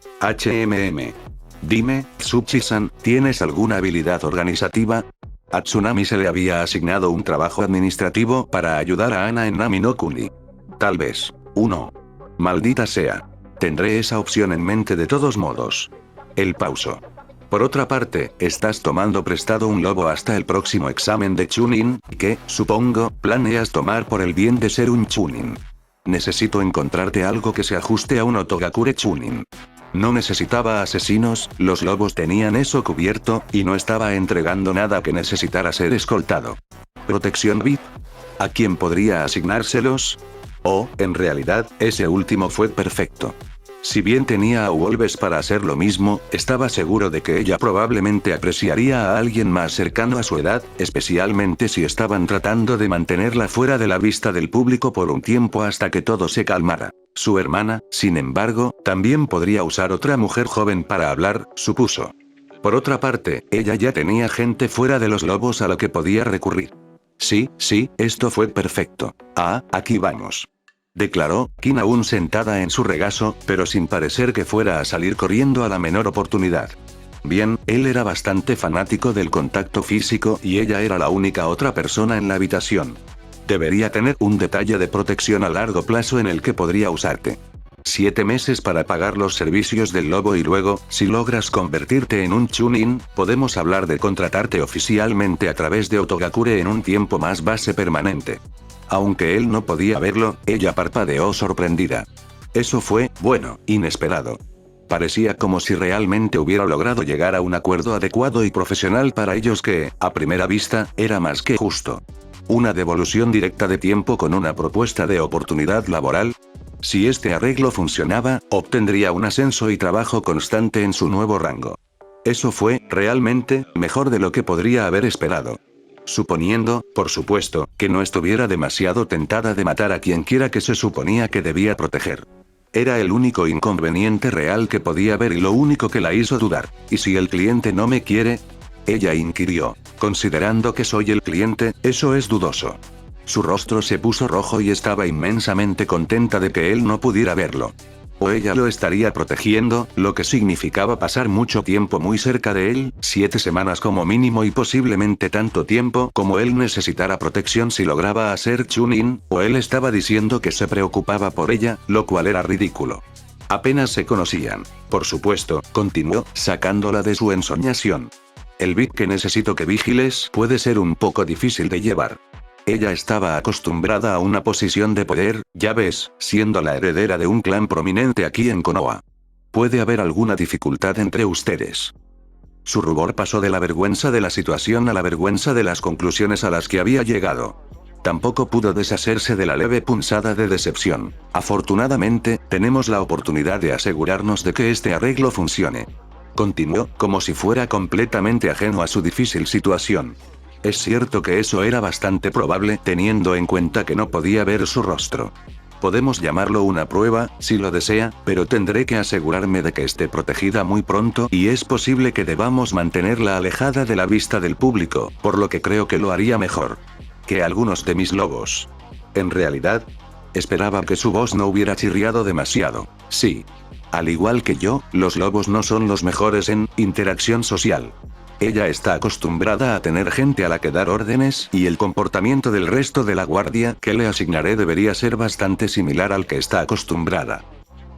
Dime, Tsuchi-san, ¿tienes alguna habilidad organizativa? A Tsunami se le había asignado un trabajo administrativo para ayudar a Ana en Nami no Kuni. Tal vez. 1. Maldita sea. Tendré esa opción en mente de todos modos. El pauso. Por otra parte, estás tomando prestado un lobo hasta el próximo examen de Chunin, que, supongo, planeas tomar por el bien de ser un Chunin. Necesito encontrarte algo que se ajuste a un Otogakure Chunin. No necesitaba asesinos, los lobos tenían eso cubierto, y no estaba entregando nada que necesitara ser escoltado. ¿Protección VIP? ¿A quién podría asignárselos? Oh, en realidad, ese último fue perfecto. Si bien tenía a Wolves para hacer lo mismo, estaba seguro de que ella probablemente apreciaría a alguien más cercano a su edad, especialmente si estaban tratando de mantenerla fuera de la vista del público por un tiempo hasta que todo se calmara. Su hermana, sin embargo, también podría usar otra mujer joven para hablar, supuso. Por otra parte, ella ya tenía gente fuera de los lobos a la que podía recurrir. Sí, esto fue perfecto. Ah, aquí vamos. Declaró, Kim aún sentada en su regazo, pero sin parecer que fuera a salir corriendo a la menor oportunidad. Bien, él era bastante fanático del contacto físico y ella era la única otra persona en la habitación. Debería tener un detalle de protección a largo plazo en el que podría usarte. 7 meses para pagar los servicios del lobo y luego, si logras convertirte en un Chunin, podemos hablar de contratarte oficialmente a través de Otogakure en un tiempo más base permanente. Aunque él no podía verlo, ella parpadeó sorprendida. Eso fue, bueno, inesperado. Parecía como si realmente hubiera logrado llegar a un acuerdo adecuado y profesional para ellos que, a primera vista, era más que justo. Una devolución directa de tiempo con una propuesta de oportunidad laboral. Si este arreglo funcionaba, obtendría un ascenso y trabajo constante en su nuevo rango. Eso fue, realmente, mejor de lo que podría haber esperado. Suponiendo, por supuesto, que no estuviera demasiado tentada de matar a quien quiera que se suponía que debía proteger. Era el único inconveniente real que podía ver y lo único que la hizo dudar. ¿Y si el cliente no me quiere? Ella inquirió. Considerando que soy el cliente, eso es dudoso. Su rostro se puso rojo y estaba inmensamente contenta de que él no pudiera verlo. O ella lo estaría protegiendo, lo que significaba pasar mucho tiempo muy cerca de él, 7 semanas como mínimo y posiblemente tanto tiempo como él necesitara protección si lograba hacer Chunin, o él estaba diciendo que se preocupaba por ella, lo cual era ridículo. Apenas se conocían. Por supuesto, continuó, sacándola de su ensoñación. El VIP que necesito que vigiles puede ser un poco difícil de llevar. Ella estaba acostumbrada a una posición de poder, ya ves, siendo la heredera de un clan prominente aquí en Konoha. ¿Puede haber alguna dificultad entre ustedes? Su rubor pasó de la vergüenza de la situación a la vergüenza de las conclusiones a las que había llegado. Tampoco pudo deshacerse de la leve punzada de decepción. Afortunadamente, tenemos la oportunidad de asegurarnos de que este arreglo funcione. Continuó, como si fuera completamente ajeno a su difícil situación. Es cierto que eso era bastante probable teniendo en cuenta que no podía ver su rostro. Podemos llamarlo una prueba, si lo desea, pero tendré que asegurarme de que esté protegida muy pronto y es posible que debamos mantenerla alejada de la vista del público, por lo que creo que lo haría mejor que algunos de mis lobos. En realidad, esperaba que su voz no hubiera chirriado demasiado. Sí. Al igual que yo, los lobos no son los mejores en interacción social. Ella está acostumbrada a tener gente a la que dar órdenes y el comportamiento del resto de la guardia que le asignaré debería ser bastante similar al que está acostumbrada.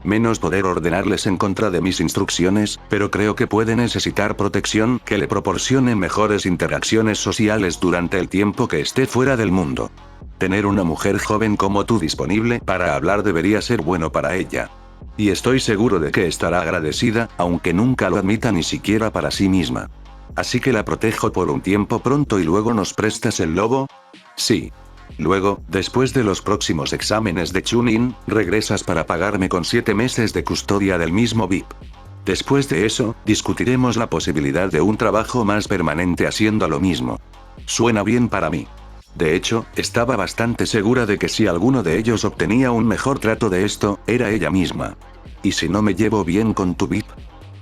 Menos poder ordenarles en contra de mis instrucciones, pero creo que puede necesitar protección que le proporcione mejores interacciones sociales durante el tiempo que esté fuera del mundo. Tener una mujer joven como tú disponible para hablar debería ser bueno para ella. Y estoy seguro de que estará agradecida, aunque nunca lo admita ni siquiera para sí misma. Así que la protejo por un tiempo pronto y luego nos prestas el lobo. Sí. Luego, después de los próximos exámenes de Chunin, regresas para pagarme con 7 meses de custodia del mismo VIP. Después de eso, discutiremos la posibilidad de un trabajo más permanente haciendo lo mismo. Suena bien para mí. De hecho, estaba bastante segura de que si alguno de ellos obtenía un mejor trato de esto, era ella misma. ¿Y si no me llevo bien con tu VIP?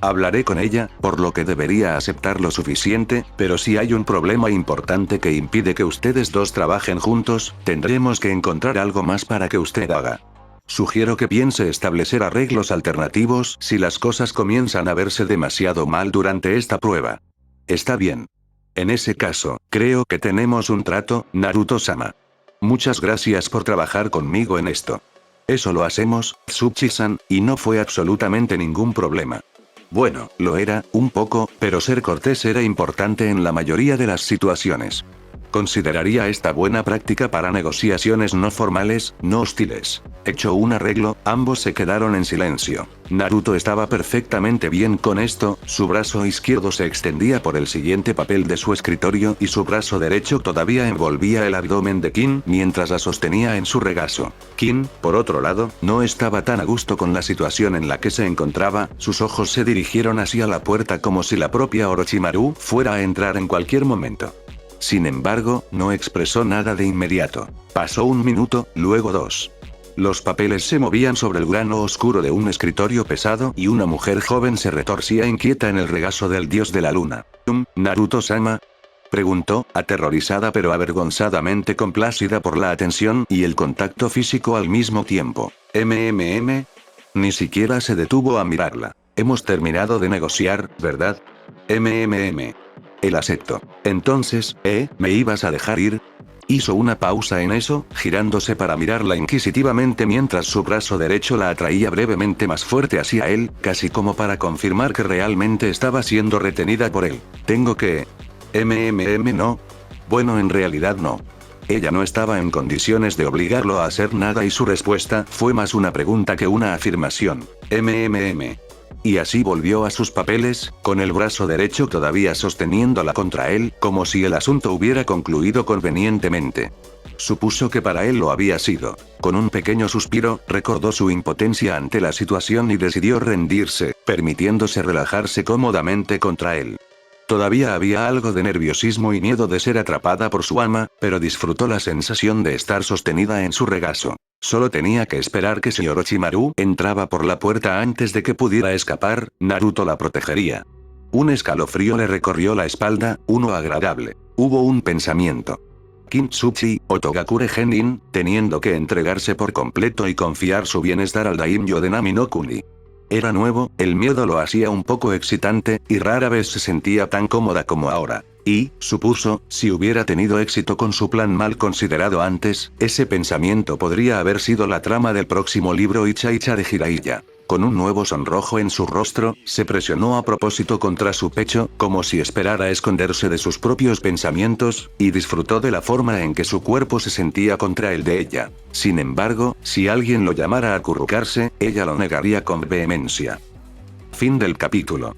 Hablaré con ella, por lo que debería aceptar lo suficiente, pero si hay un problema importante que impide que ustedes dos trabajen juntos, tendremos que encontrar algo más para que usted haga. Sugiero que piense establecer arreglos alternativos si las cosas comienzan a verse demasiado mal durante esta prueba. Está bien. En ese caso, creo que tenemos un trato, Naruto-sama. Muchas gracias por trabajar conmigo en esto. Eso lo hacemos, Tsuchi-san, y no fue absolutamente ningún problema. Bueno, lo era, un poco, pero ser cortés era importante en la mayoría de las situaciones. Consideraría esta buena práctica para negociaciones no formales, no hostiles. Hecho un arreglo, ambos se quedaron en silencio. Naruto estaba perfectamente bien con esto, su brazo izquierdo se extendía por el siguiente papel de su escritorio y su brazo derecho todavía envolvía el abdomen de Kin mientras la sostenía en su regazo. Kin, por otro lado, no estaba tan a gusto con la situación en la que se encontraba, sus ojos se dirigieron hacia la puerta como si la propia Orochimaru fuera a entrar en cualquier momento. Sin embargo, no expresó nada de inmediato. Pasó un minuto, luego 2. Los papeles se movían sobre el grano oscuro de un escritorio pesado y una mujer joven se retorcía inquieta en el regazo del dios de la luna. ¿Naruto-sama? Preguntó, aterrorizada pero avergonzadamente complacida por la atención y el contacto físico al mismo tiempo. Ni siquiera se detuvo a mirarla. Hemos terminado de negociar, ¿verdad? El acepto. Entonces, ¿me ibas a dejar ir? Hizo una pausa en eso, girándose para mirarla inquisitivamente mientras su brazo derecho la atraía brevemente más fuerte hacia él, casi como para confirmar que realmente estaba siendo retenida por él. Tengo que... no. Bueno, en realidad no. Ella no estaba en condiciones de obligarlo a hacer nada y su respuesta fue más una pregunta que una afirmación. Y así volvió a sus papeles, con el brazo derecho todavía sosteniéndola contra él, como si el asunto hubiera concluido convenientemente. Supuso que para él lo había sido. Con un pequeño suspiro, recordó su impotencia ante la situación y decidió rendirse, permitiéndose relajarse cómodamente contra él. Todavía había algo de nerviosismo y miedo de ser atrapada por su ama, pero disfrutó la sensación de estar sostenida en su regazo. Solo tenía que esperar que si Orochimaru entraba por la puerta antes de que pudiera escapar, Naruto la protegería. Un escalofrío le recorrió la espalda, uno agradable. Hubo un pensamiento. Kintsuchi, Otogakure Genin, teniendo que entregarse por completo y confiar su bienestar al Daimyo de Nami no Kuni. Era nuevo, el miedo lo hacía un poco excitante, y rara vez se sentía tan cómoda como ahora. Y, supuso, si hubiera tenido éxito con su plan mal considerado antes, ese pensamiento podría haber sido la trama del próximo libro Icha Icha de Jiraiya. Con un nuevo sonrojo en su rostro, se presionó a propósito contra su pecho, como si esperara esconderse de sus propios pensamientos, y disfrutó de la forma en que su cuerpo se sentía contra el de ella. Sin embargo, si alguien lo llamara a acurrucarse, ella lo negaría con vehemencia. Fin del capítulo.